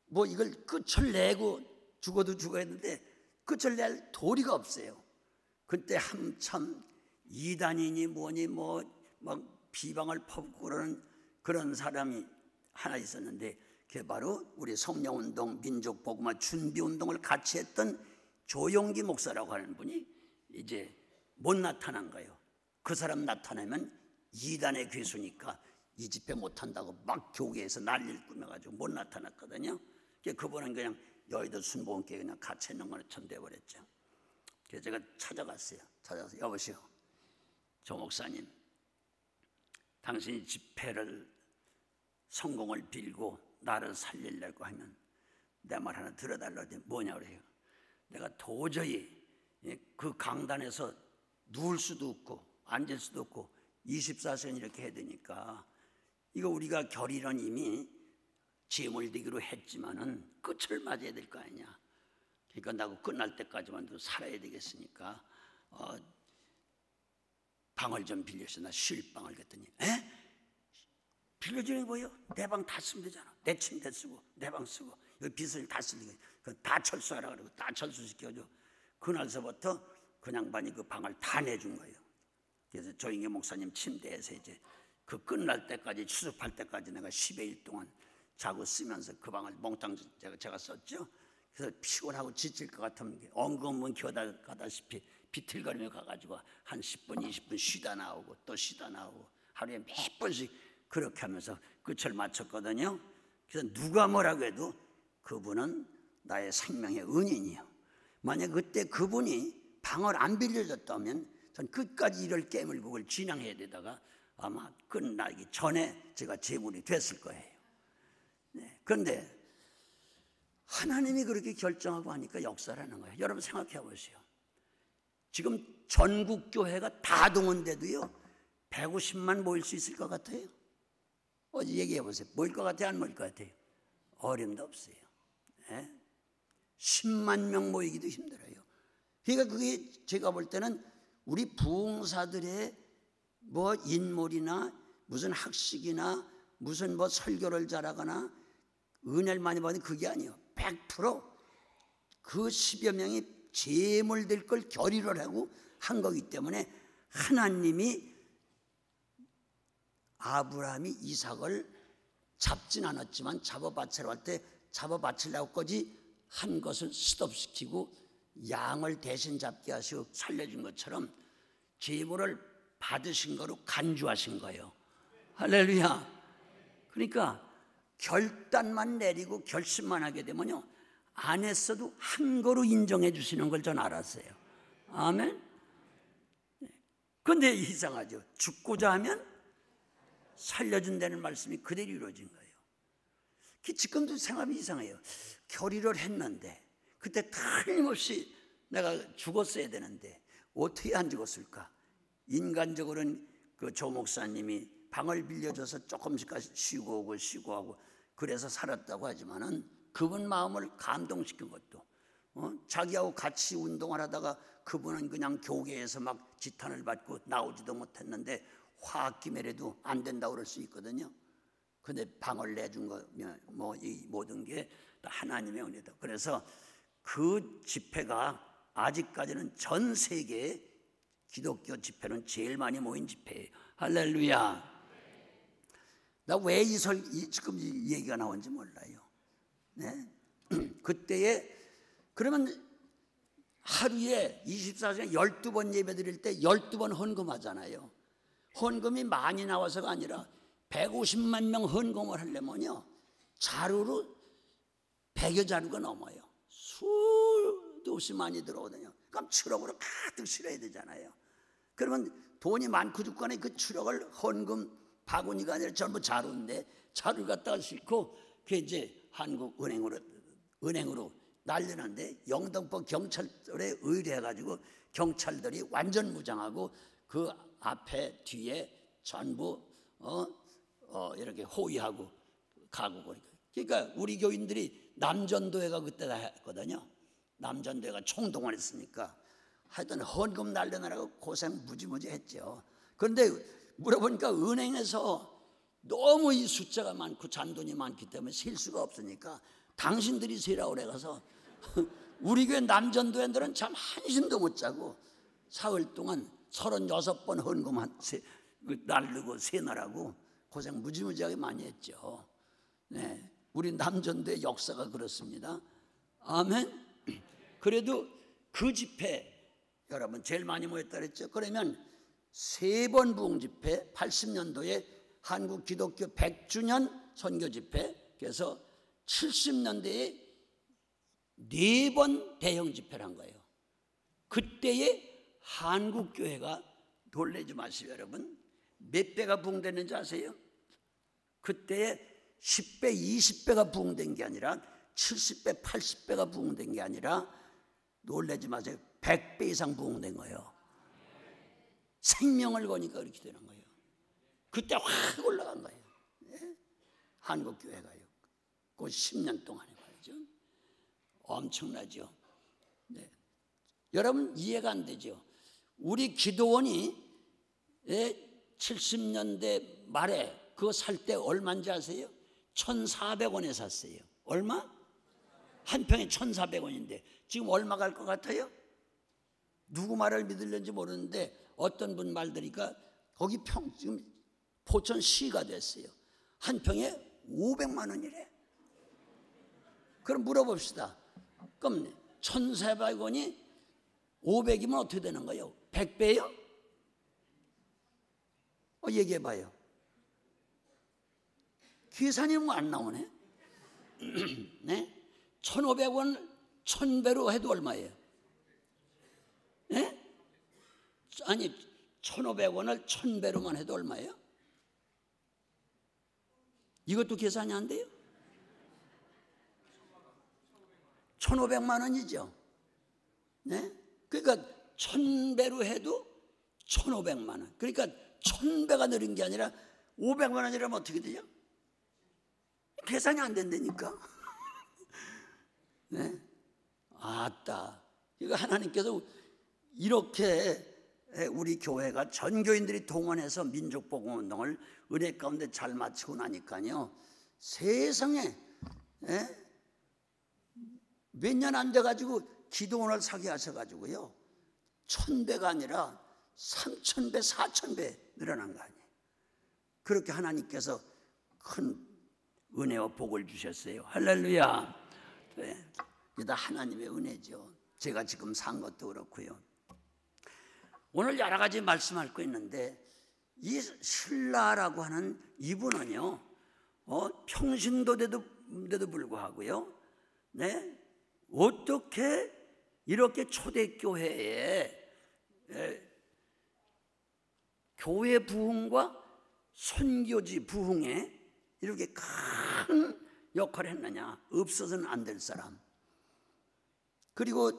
뭐 이걸 끝을 내고 죽어도 죽어야했는데 끝을 낼 도리가 없어요. 그때 한참 이단이니 뭐니 막 비방을 퍼붓고 그러는 그런 사람이 하나 있었는데, 그게 바로 우리 성령운동, 민족복음화 준비운동을 같이 했던 조용기 목사라고 하는 분이 이제 못 나타난 거예요. 그 사람 나타나면 이단의 괴수니까 이 집회 못한다고 막 교계에서 난리를 꾸며가지고 못 나타났거든요. 그분은 그냥 여의도 순복음교회 그냥 갇혀 있는 거는 천대버렸죠. 그래서 제가 찾아가서 여보시오, 조 목사님, 당신이 집회를 성공을 빌고 나를 살리려고 하면 내 말 하나 들어달라고. 뭐냐 그래요. 내가 도저히 그 강단에서 누울 수도 없고 앉을 수도 없고 24시간 이렇게 해야 되니까 이거 우리가 결의는 이미 제물되기로 했지만은 끝을 맞아야 될 거 아니냐. 그러니까 나하고 끝날 때까지만도 살아야 되겠으니까 방을 좀 빌려서 나 쉴 방을 그랬더니 빌려주는 거예요? 내 방 다 쓰면 되잖아. 내 침대 쓰고 내 방 쓰고 여기 빚을 다 쓰니까 다 철수하라 그러고 다 철수시켜줘. 그날서부터 그 양반이 그 방을 다 내준 거예요. 그래서 조영기 목사님 침대에서 이제 그 끝날 때까지, 추석할 때까지 내가 10여 일 동안 자고 쓰면서 그 방을 몽땅 제가 썼죠. 그래서 피곤하고 지칠 것 같으면 엉금은 기어가다시피 비틀거리며 가가지고 한 10분 20분 쉬다 나오고 또 쉬다 나오고 하루에 몇 번씩 그렇게 하면서 끝을 마쳤거든요. 그래서 누가 뭐라고 해도 그분은 나의 생명의 은인이요. 만약 그때 그분이 방을 안 빌려줬다면 전 끝까지 이를 깨물고 그걸 진행해야 되다가 아마 끝나기 전에 제가 재물이 됐을 거예요. 네. 그런데 하나님이 그렇게 결정하고 하니까 역사라는 거예요. 여러분 생각해 보세요. 지금 전국 교회가 다 동원돼도요 150만 모일 수 있을 것 같아요? 어디 얘기해 보세요. 모일 것 같아요? 안 모일 것 같아요? 어림도 없어요. 네? 10만 명 모이기도 힘들어요. 그러니까 그게 제가 볼 때는 우리 부흥사들의 뭐 인물이나 무슨 학식이나 무슨 뭐 설교를 잘하거나 은혜를 많이 받는 그게 아니에요. 100%그 10여 명이 제물될 걸 결의를 하고 한 거기 때문에 하나님이 아브라함이 이삭을 잡진 않았지만 잡아바치러 할 때 잡아바치려고까지 한 것을 스톱시키고 양을 대신 잡게 하시고 살려준 것처럼 제물을 받으신 거로 간주하신 거예요. 할렐루야. 그러니까 결단만 내리고 결심만 하게 되면요 안 했어도 한 거로 인정해 주시는 걸 전 알았어요. 아멘. 그런데 이상하죠. 죽고자 하면 살려준다는 말씀이 그대로 이루어진 거예요. 지금도 생각이 이상해요. 결의를 했는데 그때 틀림없이 내가 죽었어야 되는데 어떻게 안 죽었을까? 인간적으로는 그 조 목사님이 방을 빌려줘서 조금씩 쉬고 오고 쉬고 하고 그래서 살았다고 하지만은 그분 마음을 감동시킨 것도 자기하고 같이 운동을 하다가 그분은 그냥 교계에서 막 지탄을 받고 나오지도 못했는데 화학기매라도 안 된다고 그럴 수 있거든요. 근데 방을 내준 거면 뭐 이 모든 게 하나님의 은혜다. 그래서 그 집회가 아직까지는 전 세계에 기독교 집회는 제일 많이 모인 집회예요. 할렐루야. 나 왜 지금 이 얘기가 나온지 몰라요. 네? 그때에 그러면 하루에 24시간 12번 예배 드릴 때 12번 헌금하잖아요. 헌금이 많이 나와서가 아니라 150만 명 헌금을 하려면요 자루로 100여 자루가 넘어요. 수도 없이 많이 들어오거든요. 그럼 추럭으로 가득 실어야 되잖아요. 그러면 돈이 많고 죽거나 그 추럭을 헌금 바구니가 아니라 전부 자루인데 자루를 갖다가 싣고 그 이제 한국은행으로 날리는데 영등포 경찰들에 의뢰해가지고 경찰들이 완전 무장하고 그 앞에 뒤에 전부 이렇게 호위하고 가고 그러니까 우리 교인들이 남전도회가 그때 다 했거든요. 남전도회가 총동원했으니까 하여튼 헌금 날려느라고 고생 무지무지 했죠. 그런데 물어보니까 은행에서 너무 이 숫자가 많고 잔돈이 많기 때문에 셀 수가 없으니까 당신들이 세라고 그래가서 우리 교회 남전도회들은 참 한심도 못 자고 사흘 동안 36번 헌금 날르고 세느라고 고생 무지무지하게 많이 했죠. 네, 우리 남전도의 역사가 그렇습니다. 아멘. 그래도 그 집회 여러분 제일 많이 모였다 그랬죠. 그러면 3번 부흥 집회 80년도에 한국 기독교 100주년 선교 집회 그래서 70년대에 4번 대형 집회를 한 거예요. 그때에 한국교회가 놀라지 마시고 여러분 몇 배가 부흥됐는지 아세요? 그때에 10배 20배가 부흥된 게 아니라 70배 80배가 부흥된 게 아니라 놀라지 마세요. 100배 이상 부흥된 거예요. 생명을 거니까 그렇게 되는 거예요. 그때 확 올라간 거예요. 네? 한국교회가요. 그 10년 동안에 말이죠. 엄청나죠. 네. 여러분 이해가 안 되죠. 우리 기도원이 70년대 말에 그거 살 때 얼마인지 아세요? 1,400원에 샀어요. 얼마? 한 평에 1,400원인데 지금 얼마 갈 것 같아요? 누구 말을 믿을는지 모르는데 어떤 분 말 들으니까 거기 지금 포천시가 됐어요. 한 평에 500만 원이래. 그럼 물어봅시다. 그럼 1,400원이 500이면 어떻게 되는 거예요? 100배요? 얘기해봐요. 계산이 뭐 안 나오네. 네? 1,500원 1,000배로 해도 얼마예요? 네? 아니 1,500원을 1,000배로만 해도 얼마예요? 이것도 계산이 안 돼요? 1,500만 원이죠. 네? 그러니까 1,000배로 해도 1,500만 원. 그러니까 1,000배가 늘은 게 아니라 500만 원이라면 어떻게 되죠? 계산이 안 된다니까. 네? 아따. 이거 하나님께서 이렇게 우리 교회가 전 교인들이 동원해서 민족복음운동을 은혜 가운데 잘 마치고 나니까요, 세상에 몇 년 안 돼가지고 기도원을 사게 하셔가지고요 1,000배가 아니라 3,000배, 4,000배 늘어난 거 아니에요. 그렇게 하나님께서 큰 은혜와 복을 주셨어요. 할렐루야. 네. 이게 다 하나님의 은혜죠. 제가 지금 산 것도 그렇고요. 오늘 여러 가지 말씀할 거 있는데, 이 신라라고 하는 이분은요, 평신도인데도 불구하고요, 네, 어떻게 이렇게 초대교회에 교회 부흥과 선교지 부흥에 이렇게 큰 역할을 했느냐? 없어서는 안 될 사람. 그리고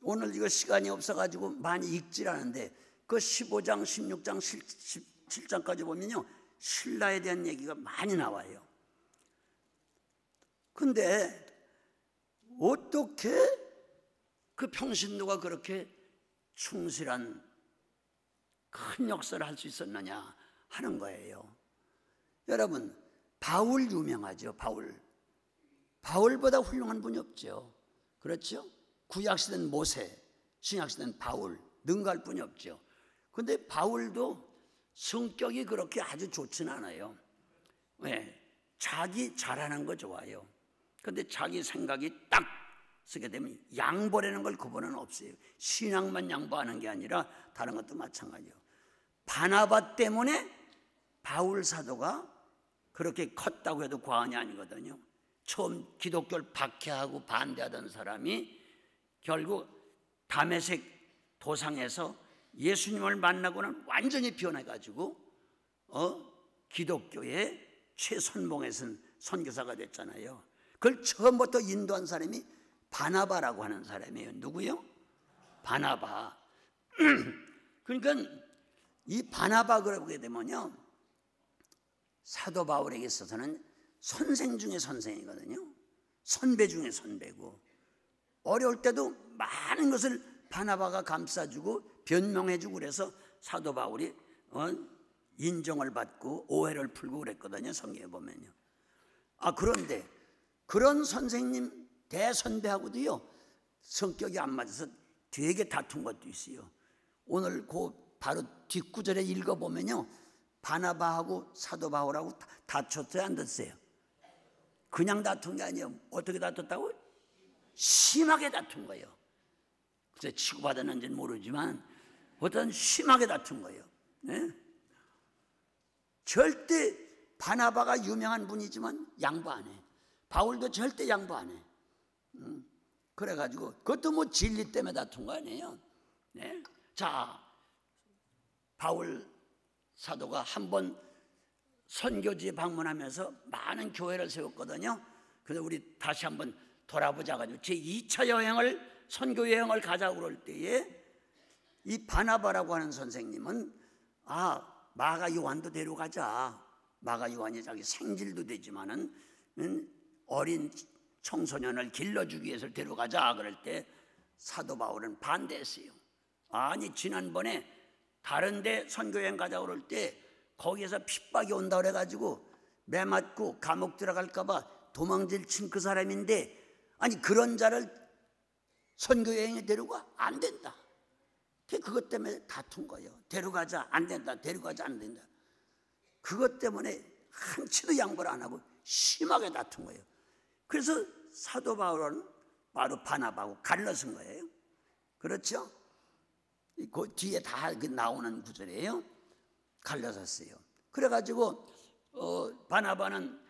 오늘 이거 시간이 없어가지고 많이 읽질 않은데 그 15장, 16장, 17장까지 보면요, 신라에 대한 얘기가 많이 나와요. 근데 어떻게 그 평신도가 그렇게 충실한 큰 역사를 할 수 있었느냐 하는 거예요. 여러분, 바울 유명하죠. 바울보다 훌륭한 분이 없죠. 그렇죠? 구약시대는 모세, 신약시대는 바울, 능가할 분이 없죠. 근데 바울도 성격이 그렇게 아주 좋지는 않아요. 왜? 자기 잘하는 거 좋아요. 근데 자기 생각이 딱 쓰게 되면 양보라는 걸 그분은 없어요. 신앙만 양보하는 게 아니라 다른 것도 마찬가지예요. 바나바 때문에 바울 사도가 그렇게 컸다고 해도 과언이 아니거든요. 처음 기독교를 박해하고 반대하던 사람이 결국 다메섹 도상에서 예수님을 만나고는 완전히 변해가지고 기독교의 최선봉에 선 선교사가 됐잖아요. 그걸 처음부터 인도한 사람이 바나바라고 하는 사람이에요. 누구요? 바나바. 그러니까 이 바나바를 보게 되면요, 사도 바울에게 있어서는 선생 중에 선생이거든요. 선배 중에 선배고, 어려울 때도 많은 것을 바나바가 감싸주고 변명해주고 그래서 사도 바울이 인정을 받고 오해를 풀고 그랬거든요. 성경에 보면요. 그런데 그런 선생님 대선배하고도요 성격이 안 맞아서 되게 다툰 것도 있어요. 오늘 그 바로 뒷구절에 읽어보면요, 바나바하고 사도 바울하고 다쳤어요, 안 다쳤어요? 그냥 다툰 게 아니에요. 어떻게 다퉜다고? 심하게 다툰 거예요. 그래서 치고받았는지는 모르지만 어떤 심하게 다툰 거예요. 네? 절대 바나바가 유명한 분이지만 양보 안 해. 바울도 절대 양보 안 해. 그래가지고 그것도 뭐 진리 때문에 다툰 거 아니에요. 네? 자, 바울 사도가 한번 선교지에 방문하면서 많은 교회를 세웠거든요. 그래서 우리 다시 한번 돌아보자 가지고 제2차 여행을, 선교 여행을 가자고 그럴 때에 이 바나바라고 하는 선생님은 마가 요한도 데려가자. 마가 요한이 자기 생질도 되지만은 어린 청소년을 길러주기 위해서 데려가자 그럴 때 사도 바울은 반대했어요. 아니, 지난번에 다른 데 선교여행 가자고 그럴 때 거기에서 핍박이 온다 그래가지고 매 맞고 감옥 들어갈까 봐 도망질 친 그 사람인데, 아니 그런 자를 선교여행에 데려가? 안 된다. 그것 때문에 다툰 거예요. 데려가자, 안 된다. 데려가자, 안 된다. 그것 때문에 한치도 양보를 안 하고 심하게 다툰 거예요. 그래서 사도 바울은 바로 바나바하고 갈라선 거예요. 그렇죠? 그 뒤에 다 나오는 구절이에요. 갈라섰어요. 그래가지고 바나바는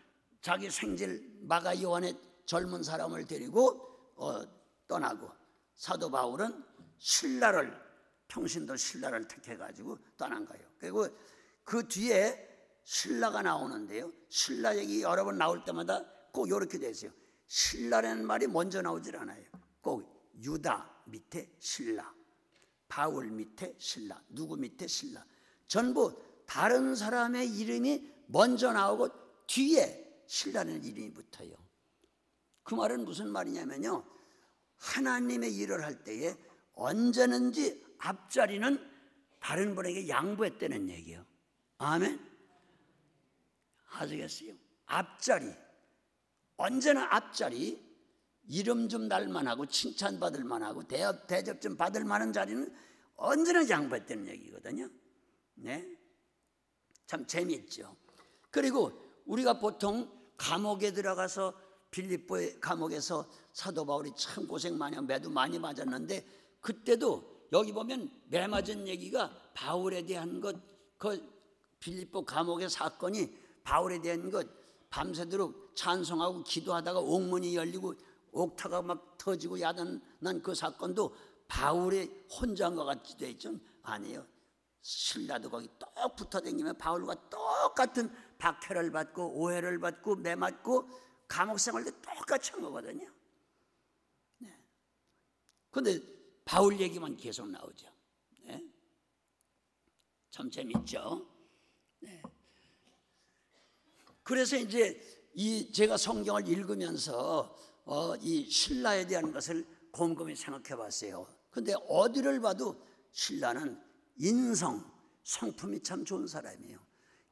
자기 생질 마가 요한의 젊은 사람을 데리고 떠나고, 사도 바울은 신라를, 평신도 신라를 택해가지고 떠난 거예요. 그리고 그 뒤에 신라가 나오는데요, 신라 얘기 여러 번 나올 때마다 꼭 이렇게 돼 있어요. 신라라는 말이 먼저 나오질 않아요. 꼭 유다 밑에 신라, 바울 밑에 신라, 누구 밑에 신라, 전부 다른 사람의 이름이 먼저 나오고 뒤에 신라는 이름이 붙어요. 그 말은 무슨 말이냐면요, 하나님의 일을 할 때에 언제든지 앞자리는 다른 분에게 양보했다는 얘기예요. 아멘. 아시겠어요? 앞자리, 언제나 앞자리, 이름 좀 날만하고 칭찬받을 만하고 대접 좀 받을 만한 자리는 언제나 양보했다는 얘기거든요. 네, 참 재미있죠. 그리고 우리가 보통 감옥에 들어가서, 빌립보의 감옥에서 사도 바울이 참 고생 많이 하고 매도 많이 맞았는데, 그때도 여기 보면 매 맞은 얘기가 바울에 대한 것, 그 빌립보 감옥의 사건이 바울에 대한 것, 밤새도록 찬송하고 기도하다가 옥문이 열리고 옥타가 막 터지고 야단난 그 사건도 바울의 혼자인 것 같이 돼 있죠? 아니에요. 신라도 거기 똑 붙어 다니면 바울과 똑같은 박해를 받고 오해를 받고 매맞고 감옥 생활도 똑같이 한 거거든요. 네. 그런데 바울 얘기만 계속 나오죠. 네. 참 재밌죠. 네. 그래서 이제 제가 성경을 읽으면서 이 신라에 대한 것을 곰곰이 생각해 봤어요. 그런데 어디를 봐도 신라는 인성, 성품이 참 좋은 사람이에요.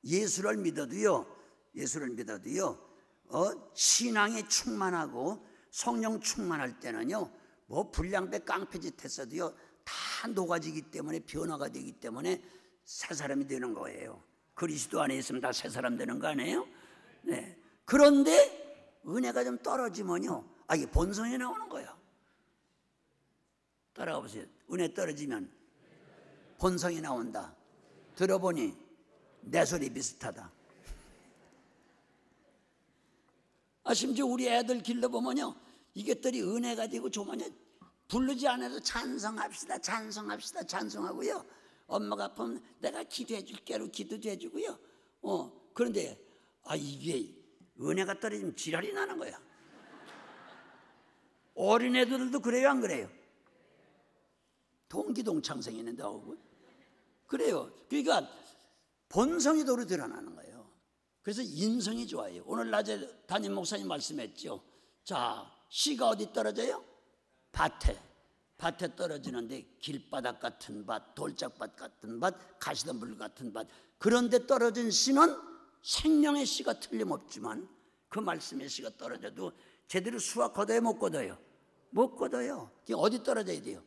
예수를 믿어도요, 신앙이 충만하고 성령 충만할 때는요, 뭐 불량배 깡패짓 했어도요 다 녹아지기 때문에, 변화가 되기 때문에 새 사람이 되는 거예요. 그리스도 안에 있으면 다 새 사람 되는 거 아니에요? 네. 그런데 은혜가 좀 떨어지면요, 이게 본성이 나오는 거예요. 따라가 보세요. 은혜 떨어지면 본성이 나온다. 들어보니 내 소리 비슷하다. 심지어 우리 애들 길러보면요, 이것들이 은혜가 되고 좋으면 부르지 않아도 찬송합시다, 찬송합시다, 찬송하고요. 엄마가 아프면 내가 기도해 줄게로 기도도 해주고요. 그런데 이게 은혜가 떨어지면 지랄이 나는 거야. 어린애들도 그래요, 안 그래요? 동기동창생이는데 나오고 그래요. 그러니까 본성이 도로 드러나는 거예요. 그래서 인성이 좋아요. 오늘 낮에 담임 목사님 말씀했죠. 자, 씨가 어디 떨어져요? 밭에 떨어지는데 길바닥 같은 밭, 돌짝밭 같은 밭, 가시덤불 같은 밭, 그런데 떨어진 씨는 생명의 씨가 틀림없지만 그 말씀의 씨가 떨어져도 제대로 수확 거둬야 못 거둬요? 못 거둬요. 어디 떨어져야 돼요?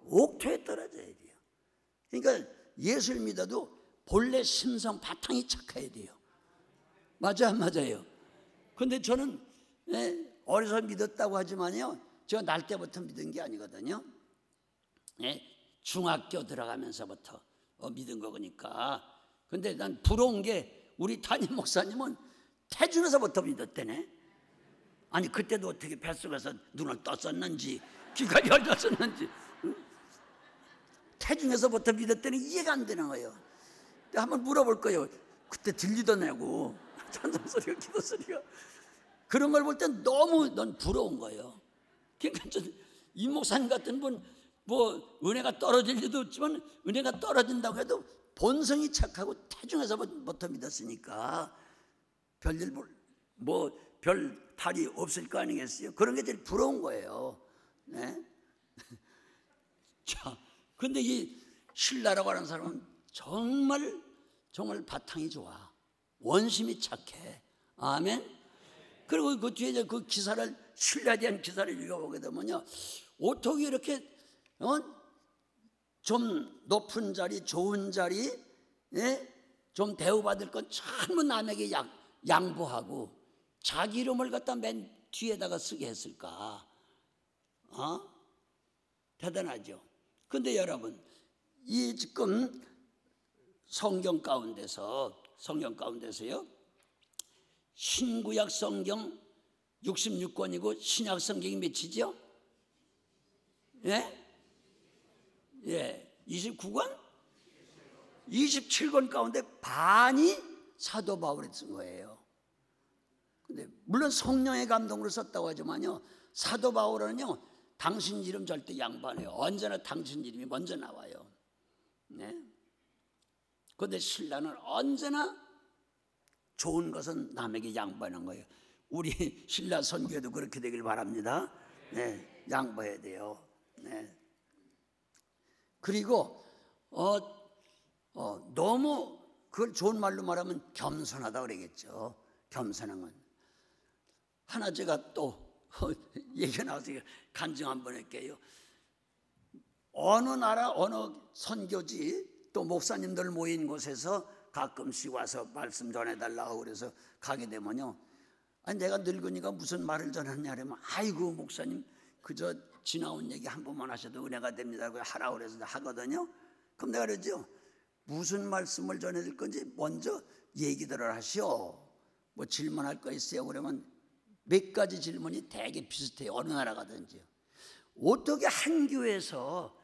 옥토에 떨어져야 돼요. 그러니까 예수를 믿어도 본래 심성 바탕이 착해야 돼요. 맞아, 안 맞아요? 근데 저는 어려서 믿었다고 하지만요, 제가 날 때부터 믿은 게 아니거든요. 중학교 들어가면서부터 믿은 거니까. 근데 난 부러운 게 우리 담임 목사님은 태중에서부터 믿었대네. 아니 그때도 어떻게 뱃속에서 눈을 떴었는지 귀가 열렸었는지, 태중에서부터 믿었더니 이해가 안 되는 거예요. 한번 물어볼 거예요. 그때 들리더냐고, 찬송 소리가, 기도 소리가. 그런 걸 볼 때 너무 넌 부러운 거예요. 그러니까 이 목사님 같은 분 뭐 은혜가 떨어질 리도 없지만 은혜가 떨어진다고 해도 본성이 착하고 태중에서부터 믿었으니까 별일 별 탈이 없을 거 아니겠어요? 그런 게 제일 부러운 거예요. 네? 자, 근데 이 신라라고 하는 사람은 정말 바탕이 좋아. 원심이 착해. 아멘. 그리고 그 뒤에 이제 그 기사를, 신라에 대한 기사를 읽어보게 되면요, 어떻게 이렇게 좀 높은 자리, 좋은 자리, 좀 대우받을 건 전부 남에게 양보하고 자기 이름을 갖다 맨 뒤에다가 쓰게 했을까? 대단하죠. 근데 여러분, 이 지금 성경 가운데서요, 신구약 성경 66권이고 신약 성경이 몇이죠? 29권? 27권 가운데 반이 사도 바울이 쓴 거예요. 근데 물론 성령의 감동으로 썼다고 하지만요, 사도 바울은요, 당신 이름 절대 양보 안 해요. 언제나 당신 이름이 먼저 나와요. 그런데 신라는 언제나 좋은 것은 남에게 양보하는 거예요. 우리 신라 선교에도 그렇게 되길 바랍니다. 양보해야 돼요. 그리고 너무 그걸 좋은 말로 말하면 겸손하다 그러겠죠. 겸손한 건 하나 제가 또 얘기가 나와서 간증 한번 할게요. 어느 나라 어느 선교지 또 목사님들 모인 곳에서 가끔씩 와서 말씀 전해달라고 그래서 가게 되면요, 아니 내가 늙으니까 무슨 말을 전하냐 그러면, 아이고 목사님 그저 지나온 얘기 한 번만 하셔도 은혜가 됩니다 하라고 그래서 하거든요. 그럼 내가 그러죠, 무슨 말씀을 전해줄 건지 먼저 얘기들을 하시오. 뭐 질문할 거 있어요 그러면 몇 가지 질문이 되게 비슷해요. 어느 나라 가든지요. 어떻게 한 교회에서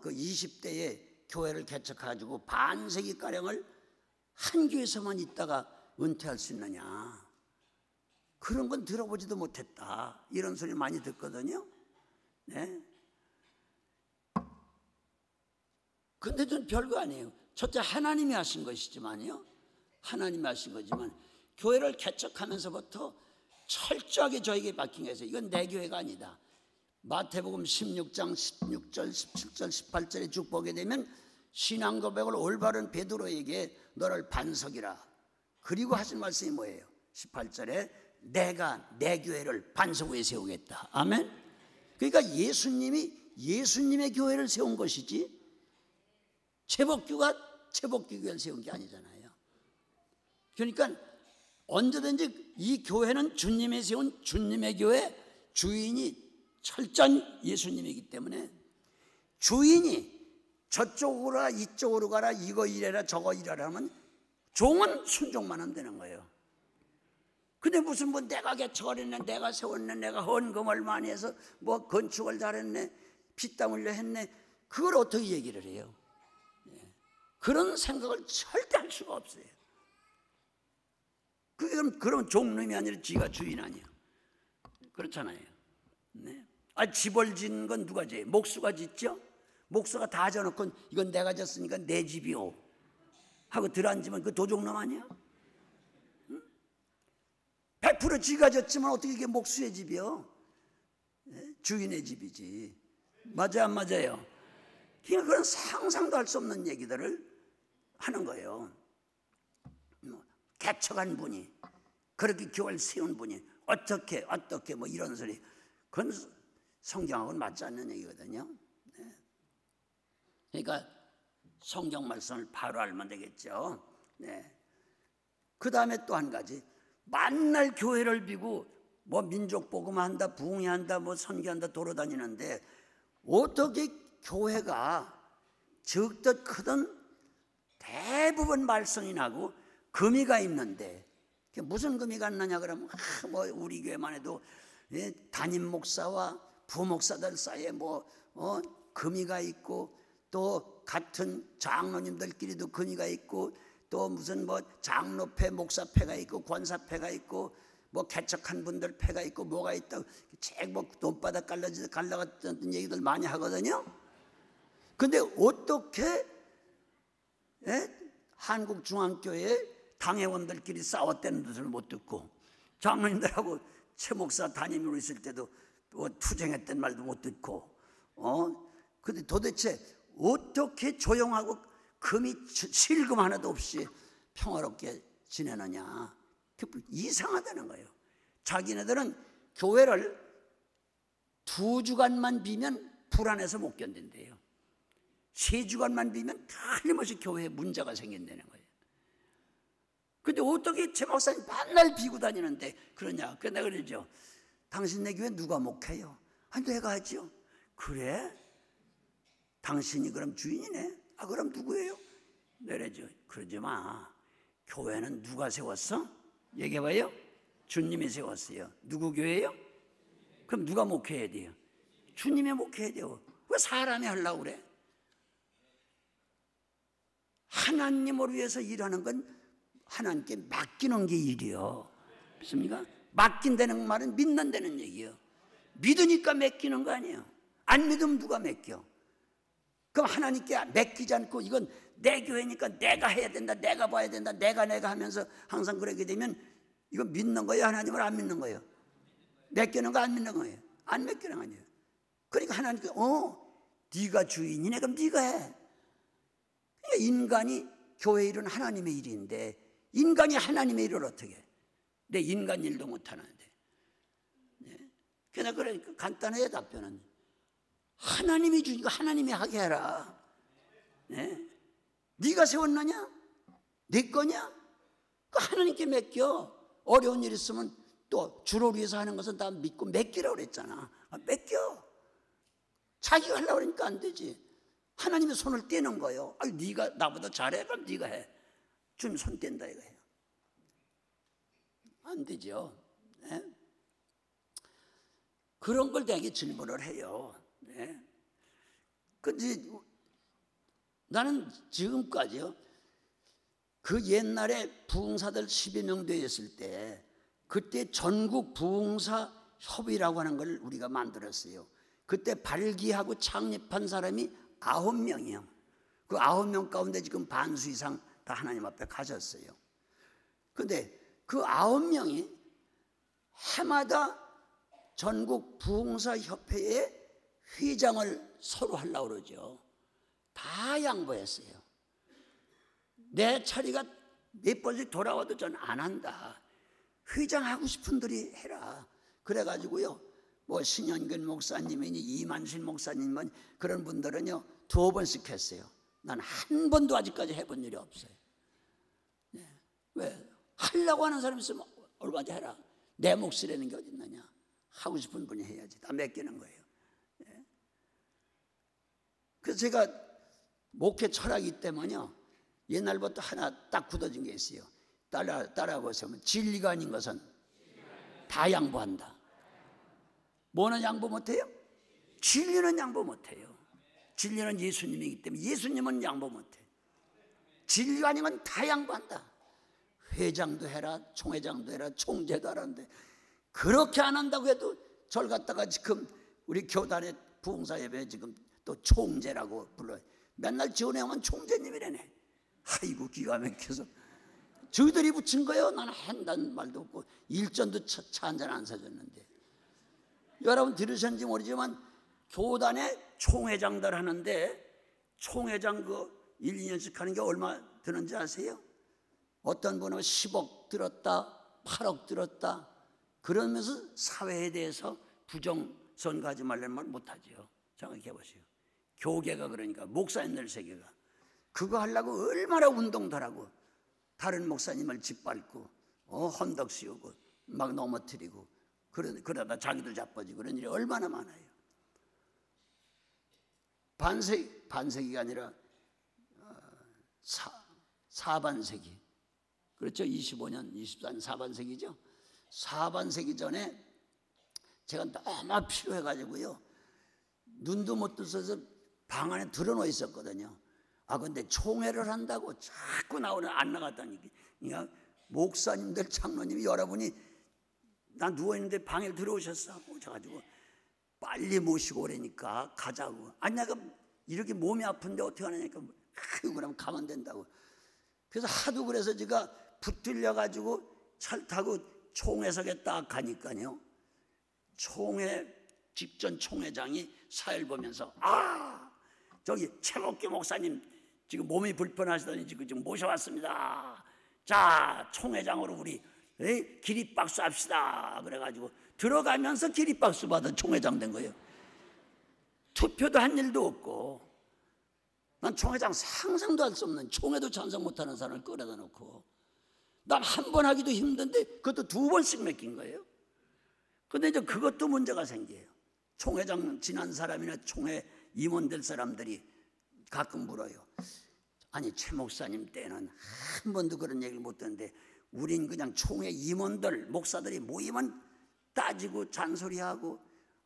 그 20대에 교회를 개척해가지고 반세기가량을 한 교회에서만 있다가 은퇴할 수 있느냐, 그런 건 들어보지도 못했다, 이런 소리 많이 듣거든요. 근데 전 별거 아니에요. 첫째 하나님이 하신 것이지만요, 하나님이 하신 거지만 교회를 개척하면서부터 철저하게 저에게 맡긴 게 있어요. 이건 내 교회가 아니다. 마태복음 16장 16절 17절 18절에 쭉 보게 되면 신앙 고백을 올바른 베드로에게 너를 반석이라. 그리고 하신 말씀이 뭐예요? 18절에 내가 내 교회를 반석 위에 세우겠다. 아멘. 그러니까 예수님이 예수님의 교회를 세운 것이지 제복교가 제복교 교회를 세운 게 아니잖아요. 그러니까 언제든지 이 교회는 주님이 세운 주님의 교회, 주인이 철저한 예수님이기 때문에 주인이 저쪽으로 가라 이쪽으로 가라 이거 이래라 저거 이래라 하면 종은 순종만 하면 되는 거예요. 근데 무슨 뭐 내가 개척을 했네, 내가 세웠네, 내가 헌금을 많이 해서 뭐 건축을 잘했네, 피땀 흘려 했네, 그걸 어떻게 얘기를 해요? 그런 생각을 절대 할 수가 없어요. 그럼 종놈이 아니라 지가 주인 아니에요. 그렇잖아요. 집을 짓는 건 누가 져요? 목수가 짓죠? 목수가 다 져놓고 이건 내가 졌으니까 내 집이오 하고 들어앉으면 그 도종놈 아니야? 100% 지가 졌지만 어떻게 이게 목수의 집이요? 주인의 집이지. 맞아요, 안 맞아요? 그냥 그런 상상도 할 수 없는 얘기들을 하는 거예요. 개척한 분이, 그렇게 교회를 세운 분이 어떻게 뭐 이런 소리, 그건 성경하고는 맞지 않는 얘기거든요. 그러니까 성경 말씀을 바로 알면 되겠죠. 그 다음에 또 한 가지, 만날 교회를 비고 뭐 민족 복음한다, 부흥한다, 뭐 선교한다 돌아다니는데 어떻게 교회가 적든 크든 대부분 말썽이 나고 금이가 있는데, 무슨 금이가 안 나냐 그러면 뭐 우리 교회만 해도 담임 목사와 부목사들 사이에 뭐 금이가 있고, 또 같은 장로님들끼리도 금이가 있고, 또 무슨 뭐 장로패 목사패가 있고 권사패가 있고 뭐 개척한 분들 패가 있고 뭐가 있다고 뭐 돈바닥 갈라갔던 얘기들 많이 하거든요. 근데 어떻게 한국중앙교회 당회원들끼리 싸웠다는 뜻을 못 듣고, 장로님들하고 최 목사 담임으로 있을 때도 뭐 투쟁했던 말도 못 듣고, 근데 도대체 어떻게 조용하고 금이 실금 하나도 없이 평화롭게 지내느냐, 이상하다는 거예요. 자기네들은 교회를 2주간만 비면 불안해서 못 견딘대요. 세 주간만 비면 틀림없이 교회에 문제가 생긴다는 거예요. 근데 어떻게 제 목사님 맨날 비고 다니는데 그러냐? 그래서 내가 그러죠. 당신네 교회 누가 목해요? 아, 내가 하죠. 그래? 당신이 그럼 주인이네? 아, 그럼 누구예요? 내래죠. 그러지 마. 교회는 누가 세웠어? 얘기해봐요. 주님이 세웠어요. 누구 교회예요? 그럼 누가 목회해야 돼요? 주님이 목회해야 돼요. 왜 사람이 하려고 그래? 하나님을 위해서 일하는 건 하나님께 맡기는 게 일이요. 믿습니까? 맡긴다는 말은 믿는다는 얘기예요. 믿으니까 맡기는 거 아니에요. 안 믿으면 누가 맡겨? 그럼 하나님께 맡기지 않고 이건 내 교회니까 내가 해야 된다, 내가 봐야 된다, 내가 하면서 항상 그러게 되면 이건 믿는 거예요? 하나님을 안 믿는 거예요? 맡기는 거 안 믿는 거예요? 안 맡기는 거 아니에요. 그러니까 하나님께 네가 주인이네, 그럼 네가 해. 그러니까 인간이 교회 일은 하나님의 일인데 인간이 하나님의 일을 어떻게 해? 내 인간 일도 못하는데. 그냥 그러니까 간단해요. 답변은 하나님이 주니까 하나님이 하게 해라. 네가 세웠느냐? 네 거냐? 그 하나님께 맡겨. 어려운 일 있으면 또 주를 위해서 하는 것은 다 믿고 맡기라고 그랬잖아. 맡겨. 자기가 하려고 그러니까 안 되지. 하나님의 손을 떼는 거예요. 아니, 네가 나보다 잘해? 그럼 네가 해. 주님 손 뗀다 이거예요. 안 되죠. 네? 그런 걸 되게 질문을 해요. 네? 근데 나는 지금까지요, 그 옛날에 부흥사들 12명 되어 있을 때 그때 전국 부흥사 협의라고 하는 걸 우리가 만들었어요. 그때 발기하고 창립한 사람이 9명이요. 그 9명 가운데 지금 반수 이상 다 하나님 앞에 가셨어요. 그런데 그 9명이 해마다 전국 부흥사 협회의 회장을 서로 하려고 그러죠. 다 양보했어요. 내 차례가 몇 번씩 돌아와도 전 안 한다. 회장하고 싶은 분들이 해라. 그래가지고요, 뭐 신현근 목사님이니 이만실 목사님은 그런 분들은요 2번씩 했어요. 난 한 번도 아직까지 해본 일이 없어요. 왜? 하려고 하는 사람이 있으면 얼마든지 해라. 내 몫이라는 게 어디 있느냐. 하고 싶은 분이 해야지. 다 맡기는 거예요. 그래서 제가 목회 철학이기 때문에요, 옛날부터 하나 딱 굳어진 게 있어요. 따라하고서 진리가 아닌 것은 다 양보한다. 뭐는 양보 못해요? 진리는 양보 못해요. 진리는 예수님이기 때문에 예수님은 양보 못해요. 진리가 아닌 건 다 양보한다. 회장도 해라, 총회장도 해라, 총재도 하라는데 그렇게 안 한다고 해도 절 갖다가 지금 우리 교단의 부흥사 예배에 지금 또 총재라고 불러요. 맨날 지원해오면 총재님이라네. 아이고 기가 막혀서 저희들이 붙인 거예요. 나는 한다는 말도 없고 일전도 차 한잔 안 사줬는데. 여러분 들으셨는지 모르지만 교단의 총회장들 하는데 총회장 그 1, 2년씩 하는 게 얼마 드는지 아세요? 어떤 분은 10억 들었다, 8억 들었다. 그러면서 사회에 대해서 부정선거하지 말라는 말 못하죠. 생각해 보세요. 교계가 그러니까 목사님들 세계가 그거 하려고 얼마나 운동들 하고 다른 목사님을 짓밟고 헌덕 씌우고 막 넘어뜨리고 그러다 자기들 자빠지고 그런 일이 얼마나 많아요. 반세기가 아니라 사반세기. 그렇죠. 25년, 24년 사반세기죠. 사반세기 전에 제가 너무 필요해가지고요, 눈도 못 뜨셔서 방 안에 들어놓여 있었거든요. 근데 총회를 한다고 자꾸 안 나갔다니까. 그러니까 목사님들, 장로님이 여러분이 나 누워있는데 방에 들어오셨어. 오셔가지고 빨리 모시고 오라니까 가자고. 아니 내가 이렇게 몸이 아픈데 어떻게 하냐니까 그러면 가면 된다고. 그래서 하도 그래서 제가 붙들려가지고 차 타고 총회석에 딱 가니까요, 총회 직전 총회장이 사회를 보면서 저기 최목규 목사님 지금 몸이 불편하시더니 지금 모셔왔습니다. 자, 총회장으로 우리 기립박수 합시다. 그래가지고 들어가면서 기립박수 받은 총회장 된 거예요. 투표도 한 일도 없고 난 총회장 상상도 할 수 없는, 총회도 찬성 못하는 사람을 끌어다 놓고 난 한 번 하기도 힘든데 그것도 2번씩 맡긴 거예요. 근데 이제 그것도 문제가 생겨요. 총회장 지난 사람이나 총회 임원 될 사람들이 가끔 물어요. 아니 최 목사님 때는 한 번도 그런 얘기를 못 듣는데 우린 그냥 총회 임원들 목사들이 모이면 따지고 잔소리하고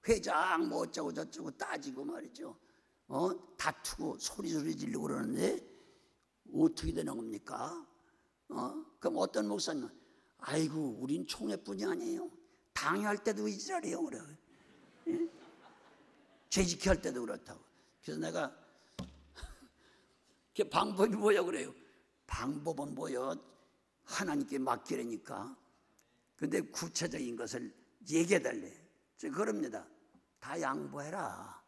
회장 뭐 어쩌고 저쩌고 따지고 말이죠. 다투고 소리 지르고 그러는데 어떻게 되는 겁니까? 그럼 어떤 목사님은 아이고 우린 총회뿐이 아니에요. 당회할 때도 이 지랄이에요. 그래. 예? 재직회 할 때도 그렇다고. 그래서 내가 그 방법이 뭐야 그래요. 방법은 뭐야? 하나님께 맡기라니까. 근데 구체적인 것을 얘기해달래. 그럽니다. 다 양보해라.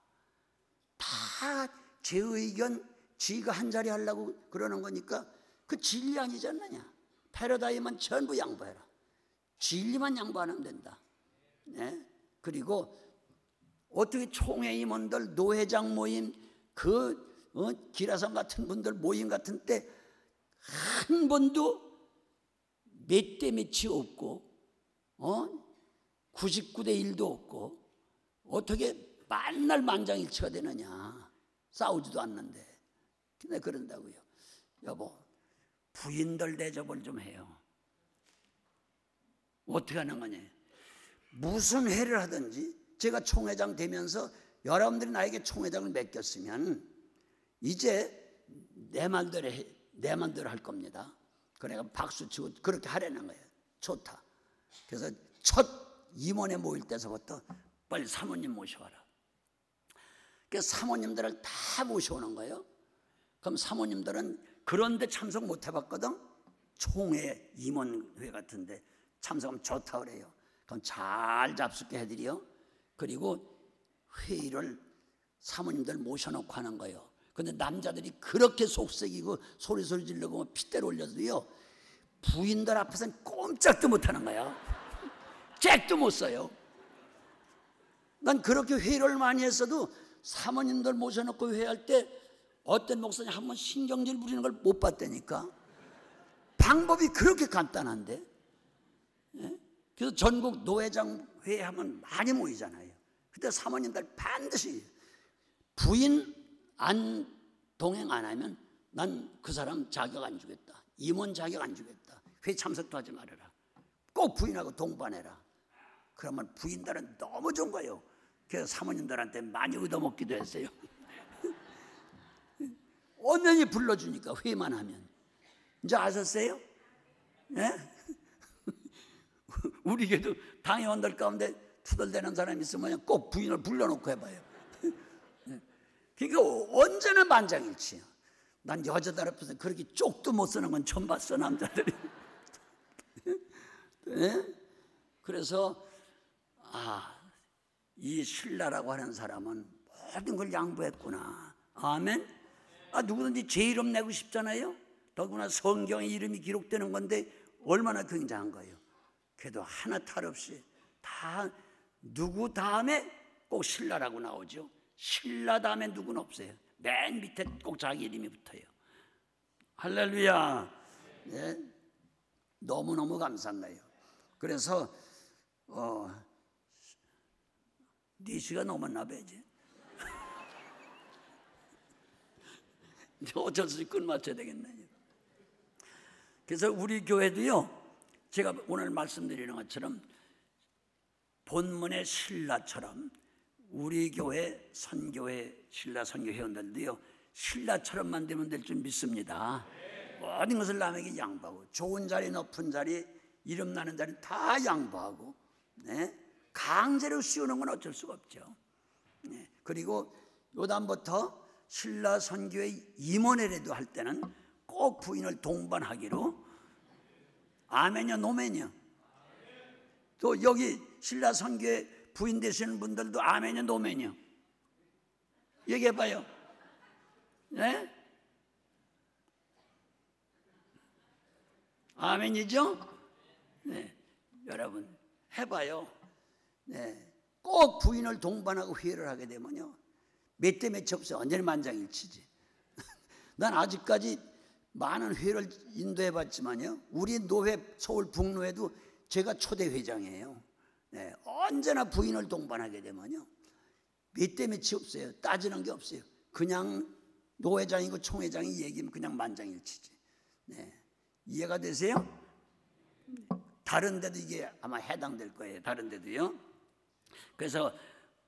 다 제 의견 지가 한 자리 하려고 그러는 거니까 그 진리 아니지 않느냐. 패러다임은 전부 양보해라. 진리만 양보 안 하면 된다. 네? 그리고 어떻게 총회 임원들 노회장 모임 기라성 같은 분들 모임 같은 때 한 번도 몇 대 몇이 없고 99대 1도 없고 어떻게 만날 만장일치가 되느냐. 싸우지도 않는데. 근데 그런다고요. 여보 부인들 대접을 좀 해요. 어떻게 하는 거냐. 무슨 회를 하든지 제가 총회장 되면서 여러분들이 나에게 총회장을 맡겼으면 이제 내 말대로 할 겁니다. 그래가 박수 치고 그렇게 하라는 거예요. 좋다. 그래서 첫 임원회 모일 때서부터 빨리 사모님 모셔와라. 그래서 사모님들을 다 모셔오는 거예요. 그럼 사모님들은 그런데 참석 못 해봤거든. 총회 임원회 같은데 참석하면 좋다 그래요. 그럼 잘 잡숫게 해드려. 그리고 회의를 사모님들 모셔놓고 하는 거예요. 근데 남자들이 그렇게 속썩이고 소리 지르고 핏대를 올려도요 부인들 앞에서는 꼼짝도 못하는 거야. 잭도 못 써요. 난 그렇게 회의를 많이 했어도 사모님들 모셔놓고 회의할 때 어떤 목사님 한 번 신경질 부리는 걸 못 봤다니까. 방법이 그렇게 간단한데. 예? 그래서 전국 노회장 회의하면 많이 모이잖아요. 그때 사모님들 반드시 부인 동행 안 하면 난 그 사람 자격 안 주겠다. 임원 자격 안 주겠다. 회의 참석도 하지 말아라. 꼭 부인하고 동반해라. 그러면 부인들은 너무 좋은 거예요. 그래서 사모님들한테 많이 얻어먹기도 했어요. 언연히 불러주니까 회의만 하면. 이제 아셨어요? 네? 우리 교회도 당회원들 가운데 투덜대는 사람이 있으면 꼭 부인을 불러놓고 해봐요. 그러니까 언제나 만장일치야. 난 여자들 앞에서 그렇게 쪽도 못 쓰는 건 처음 봤어, 남자들이. 네? 그래서 이 신라라고 하는 사람은 모든 걸 양보했구나. 아멘. 누구든지 제 이름 내고 싶잖아요. 더구나 성경에 이름이 기록되는 건데 얼마나 굉장한 거예요. 그래도 하나 탈 없이 다 누구 다음에 꼭 신라라고 나오죠. 신라 다음에 누구는 없어요. 맨 밑에 꼭 자기 이름이 붙어요. 할렐루야. 네. 너무너무 감사한 거예요. 그래서 4시가 넘었나 봐 이제. 어쩔 수 없이 끝마쳐야 되겠네. 그래서 우리 교회도요, 제가 오늘 말씀드리는 것처럼 본문의 신라처럼 우리 교회 선교회 신라 선교 회원들도요 신라처럼 만들면 될 줄 믿습니다. 모든 것을 남에게 양보하고 좋은 자리 높은 자리 이름 나는 자리 다 양보하고, 네? 강제로 씌우는 건 어쩔 수가 없죠. 네. 그리고 요다음부터 신라 선교회 임원회라도 할 때는 꼭 부인을 동반하기로. 아멘이요 노멘이요? 또 여기 신라 선교회 부인 되시는 분들도 아멘이요 노멘이요? 얘기해봐요. 네? 아멘이죠? 네. 여러분 해봐요. 네. 꼭 부인을 동반하고 회의를 하게 되면요 몇 대 몇이 없어요. 언제나 만장일치지. 난 아직까지 많은 회를 인도해 봤지만요, 우리 노회, 서울 북노회도 제가 초대 회장이에요. 네, 언제나 부인을 동반하게 되면요, 몇 대 몇이 없어요. 따지는 게 없어요. 그냥 노회장이고 총회장이 얘기하면 그냥 만장일치지. 네, 이해가 되세요? 다른 데도 이게 아마 해당될 거예요. 다른 데도요. 그래서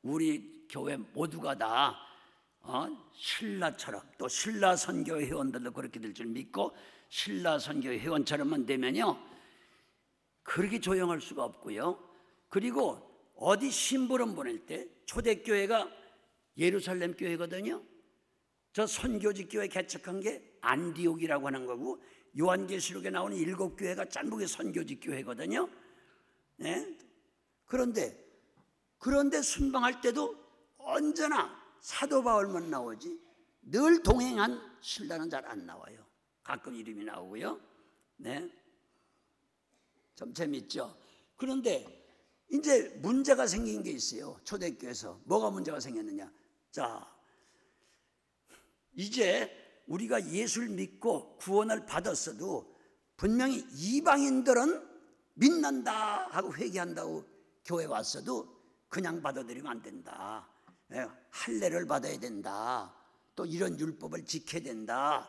우리 교회 모두가 다 신라처럼, 또 신라 선교 회원들도 그렇게 될 줄 믿고, 신라 선교 회원처럼만 되면요 그렇게 조용할 수가 없고요. 그리고 어디 심부름 보낼 때, 초대교회가 예루살렘 교회거든요. 저 선교지 교회 개척한 게 안디옥이라고 하는 거고, 요한계시록에 나오는 7교회가 전부 선교지 교회거든요. 네? 그런데 순방할 때도 언제나 사도 바울만 나오지 늘 동행한 신라는 잘 안 나와요. 가끔 이름이 나오고요. 네, 좀 재밌죠. 그런데 이제 문제가 생긴 게 있어요. 초대교회에서 뭐가 문제가 생겼느냐? 자, 이제 우리가 예수를 믿고 구원을 받았어도 분명히 이방인들은 믿는다 하고 회개한다고 교회 왔어도 그냥 받아들이면 안 된다. 할례를 받아야 된다. 또 이런 율법을 지켜야 된다.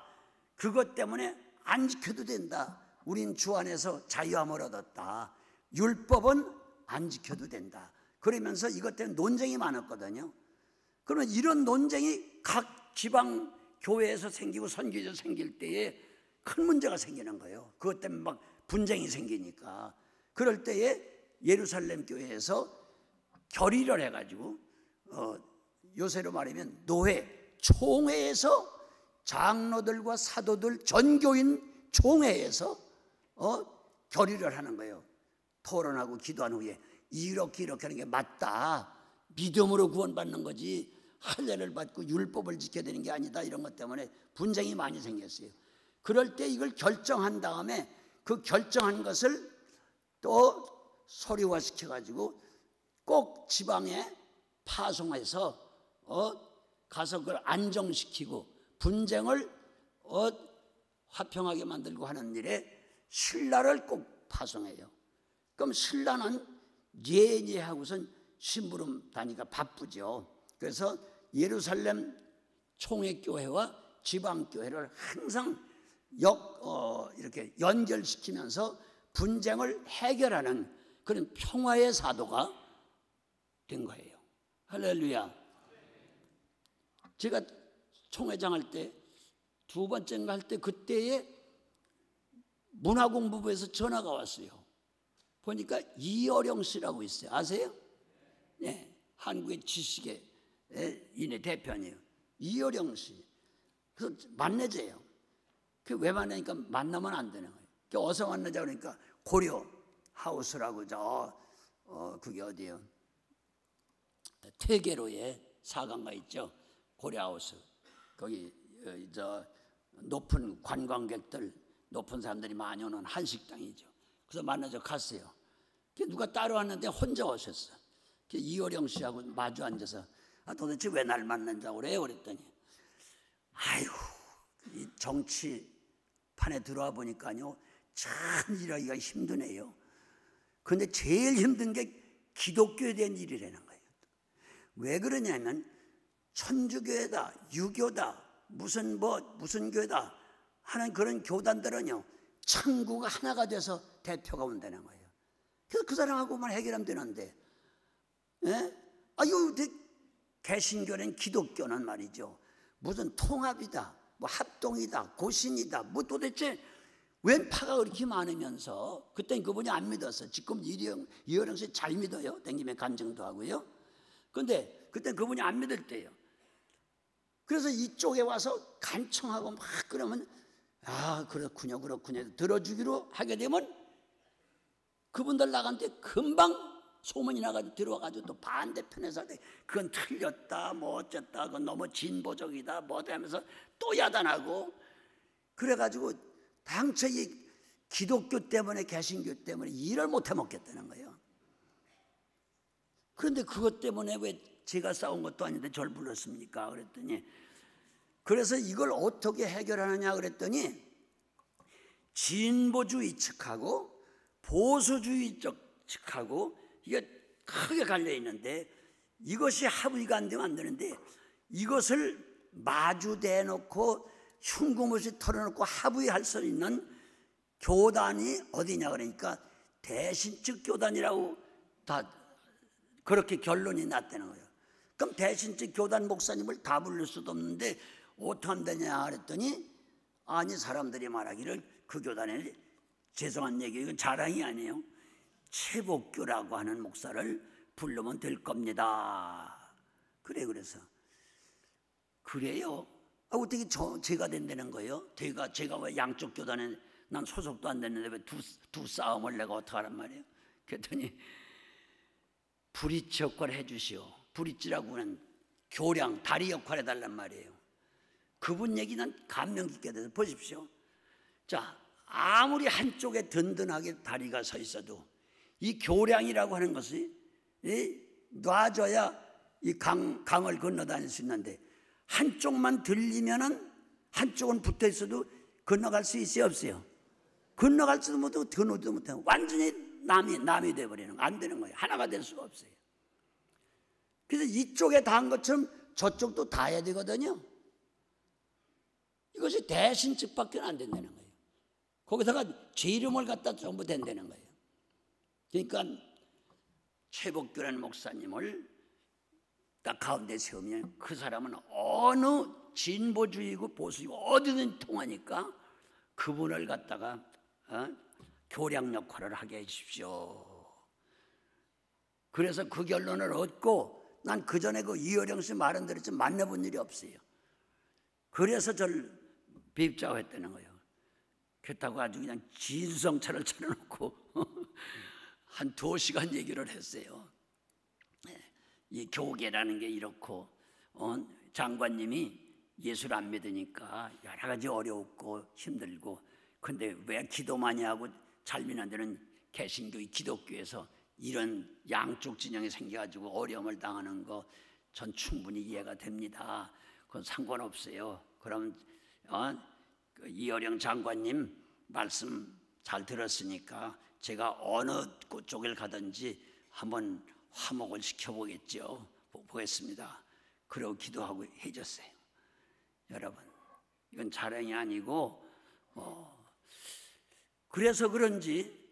그것 때문에 안 지켜도 된다. 우린 주 안에서 자유함을 얻었다. 율법은 안 지켜도 된다. 그러면서 이것 때문에 논쟁이 많았거든요. 그러면 이런 논쟁이 각 지방 교회에서 생기고 선교에서 생길 때에 큰 문제가 생기는 거예요. 그것 때문에 막 분쟁이 생기니까. 그럴 때에 예루살렘 교회에서 결의를 해가지고 요새로 말하면 노회, 총회에서 장로들과 사도들, 전교인 총회에서 결의를 하는 거예요. 토론하고 기도한 후에 이렇게 하는 게 맞다. 믿음으로 구원받는 거지 할례를 받고 율법을 지켜야 되는 게 아니다. 이런 것 때문에 분쟁이 많이 생겼어요. 그럴 때 이걸 결정한 다음에 그 결정한 것을 또 서류화시켜가지고 꼭 지방에 파송해서 가서 그걸 안정시키고 분쟁을 화평하게 만들고 하는 일에 신라를 꼭 파송해요. 그럼 신라는 예하고선 심부름 다니까 바쁘죠. 그래서 예루살렘 총회교회와 지방교회를 항상 이렇게 연결시키면서 분쟁을 해결하는 그런 평화의 사도가 된 거예요. 할렐루야. 제가 총회장 할 때 두 번째인가 할 때 그때에 문화공부부에서 전화가 왔어요. 보니까 이어령 씨라고 있어요. 아세요? 네, 한국의 지식의 인의 대표님이에요. 이어령 씨. 그래서 만나재요. 왜 만나니까 만나면 안 되는 거예요. 어서 만나자 그러니까 고려 하우스라고 그게 어디예요? 퇴계로에 사관가 있죠. 고려 하우스. 거기 높은 관광객들, 높은 사람들이 많이 오는 한식당이죠. 그래서 만나서 갔어요. 누가 따라왔는데 혼자 오셨어. 이호령 씨하고 마주 앉아서 도대체 왜 날 만난다고 그래요? 그랬더니 아이고, 이 정치판에 들어와 보니까요 참 일하기가 힘드네요. 그런데 제일 힘든 게 기독교에 대한 일이라는 거예요. 왜 그러냐면 천주교회다, 유교다, 무슨 교회다 하는 그런 교단들은요 창구가 하나가 돼서 대표가 온다는 거예요. 그래서 그 사람하고만 해결하면 되는데, 개신교는 기독교는 말이죠 무슨 통합이다, 합동이다, 고신이다, 도대체 웬 파가 그렇게 많으면서 그때는 그분이 안 믿었어. 지금 이어령 씨 잘 믿어요. 댕김에 간증도 하고요. 그런데 그때 그분이 안 믿을 때예요. 그래서 이쪽에 와서 간청하고 막 그러면 그렇군요 들어주기로 하게 되면 그분들 나간 때 금방 소문이 나가지고 들어와가지고 또 반대편에서 그건 틀렸다, 어쨌다, 그건 너무 진보적이다, 하면서 또 야단하고 그래가지고 당초 이 기독교 때문에 개신교 때문에 일을 못해 먹겠다는 거예요. 그런데 그것 때문에 왜 제가 싸운 것도 아닌데 저를 불렀습니까? 그랬더니 그래서 이걸 어떻게 해결하느냐 그랬더니 진보주의 측하고 보수주의 측하고 이게 크게 갈려 있는데 이것이 합의가 안 되면 안 되는데 이것을 마주대 놓고 흉금없이 털어놓고 합의할 수 있는 교단이 어디냐 그러니까 대신측 교단이라고 다 그렇게 결론이 났다는 거예요. 그럼 대신측 교단 목사님을 다 부를 수도 없는데 어떻게 하면 되냐 그랬더니 아니 사람들이 말하기를 그 교단에 죄송한 얘기 이건 자랑이 아니에요. 최복교라고 하는 목사를 부르면 될 겁니다. 그래서 그래요. 어떻게 제가 된다는 거예요? 제가 왜 양쪽 교단에 난 소속도 안 됐는데 왜 두 싸움을 내가 어떻게 하란 말이에요? 그랬더니 브릿지 역할을 해주시오. 브릿지라고 하는 교량 다리 역할을 해달란 말이에요. 그분 얘기는 감명 깊게 돼서 보십시오. 자, 아무리 한쪽에 든든하게 다리가 서 있어도 이 교량이라고 하는 것이 놔줘야 이 강을 건너 다닐 수 있는데 한쪽만 들리면은 한쪽은 붙어 있어도 건너갈 수 있어요 없어요? 건너갈 수도 못하고 건너도 못하고 완전히 남이 돼버리는 거 안 되는 거예요. 하나가 될 수가 없어요. 그래서 이쪽에 닿은 것처럼 저쪽도 닿아야 되거든요. 이것이 대신측밖에 안 된다는 거예요. 거기다가 제 이름을 갖다 전부 된다는 거예요. 그러니까 최복교라는 목사님을 딱 가운데 세우면 그 사람은 어느 진보주의고 보수이고 어디든 통하니까 그분을 갖다가 교량 역할을 하게 해주십시오. 그래서 그 결론을 얻고 난 그전에 그 이어령 씨 말은 들었지만 만나본 일이 없어요. 그래서 저를 뵙자고 했다는 거예요. 그렇다고 아주 그냥 진성차를 차려놓고 한 2시간 얘기를 했어요. 이 교계라는 게 이렇고 장관님이 예수를 안 믿으니까 여러 가지 어렵고 힘들고 근데 왜 기도 많이 하고 잘 믿는 데는 개신교 기독교에서 이런 양쪽 진영이 생겨가지고 어려움을 당하는 거 전 충분히 이해가 됩니다. 그건 상관없어요. 그럼 이어령 장관님 말씀 잘 들었으니까 제가 어느 쪽을 가든지 한번 화목을 시켜보겠죠. 보겠습니다. 그러고 기도하고 해줬어요. 여러분 이건 자랑이 아니고 그래서 그런지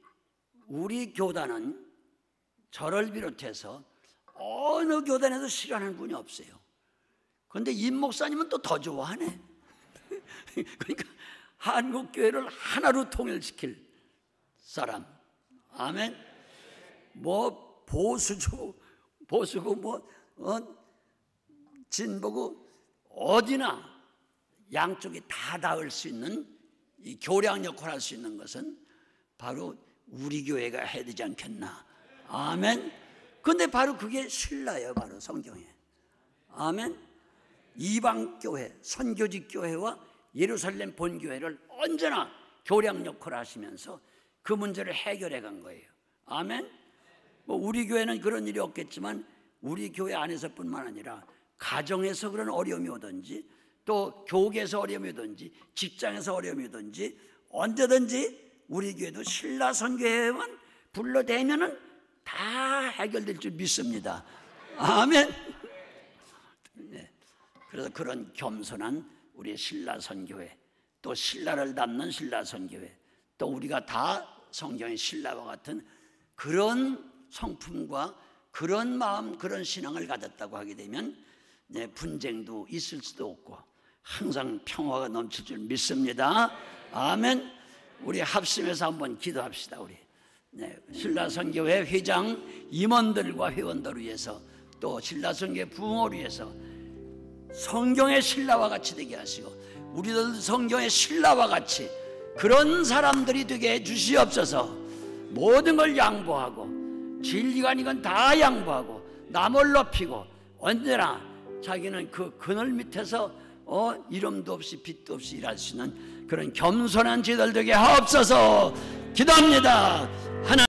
우리 교단은 저를 비롯해서 어느 교단에도 싫어하는 분이 없어요. 그런데 임 목사님은 또 더 좋아하네. 그러니까 한국교회를 하나로 통일시킬 사람. 아멘. 뭐 보수고 뭐 진보고 어디나 양쪽이 다 닿을 수 있는 이 교량 역할을 할 수 있는 것은 바로 우리 교회가 해야 되지 않겠나. 아멘. 근데 바로 그게 신라예요. 바로 성경에. 아멘. 이방교회 선교직교회와 예루살렘 본교회를 언제나 교량 역할을 하시면서 그 문제를 해결해 간 거예요. 아멘. 뭐 우리 교회는 그런 일이 없겠지만 우리 교회 안에서뿐만 아니라 가정에서 그런 어려움이 오든지 또 교계에서 어려움이 오든지 직장에서 어려움이 오든지 언제든지 우리 교회도 신라 선교회만 불러대면은 다 해결될 줄 믿습니다. 아멘. 네. 그래서 그런 겸손한 우리 신라 선교회 또 신라를 담는 신라 선교회 또 우리가 다 성경의 신라와 같은 그런 성품과 그런 마음 그런 신앙을 가졌다고 하게 되면 분쟁도 있을 수도 없고 항상 평화가 넘칠 줄 믿습니다. 아멘. 우리 합심해서 한번 기도합시다. 우리 신라선교회 회장 임원들과 회원들을 위해서 또 신라선교회 부흥을 위해서 성경의 신라와 같이 되게 하시고 우리들 성경의 신라와 같이 그런 사람들이 되게 해 주시옵소서. 모든 걸 양보하고 진리가 아닌 건 다 양보하고 남을 높이고 언제나 자기는 그 그늘 밑에서 이름도 없이 빛도 없이 일할 수 있는 그런 겸손한 제들 되게 하옵소서. 기도합니다. 하나님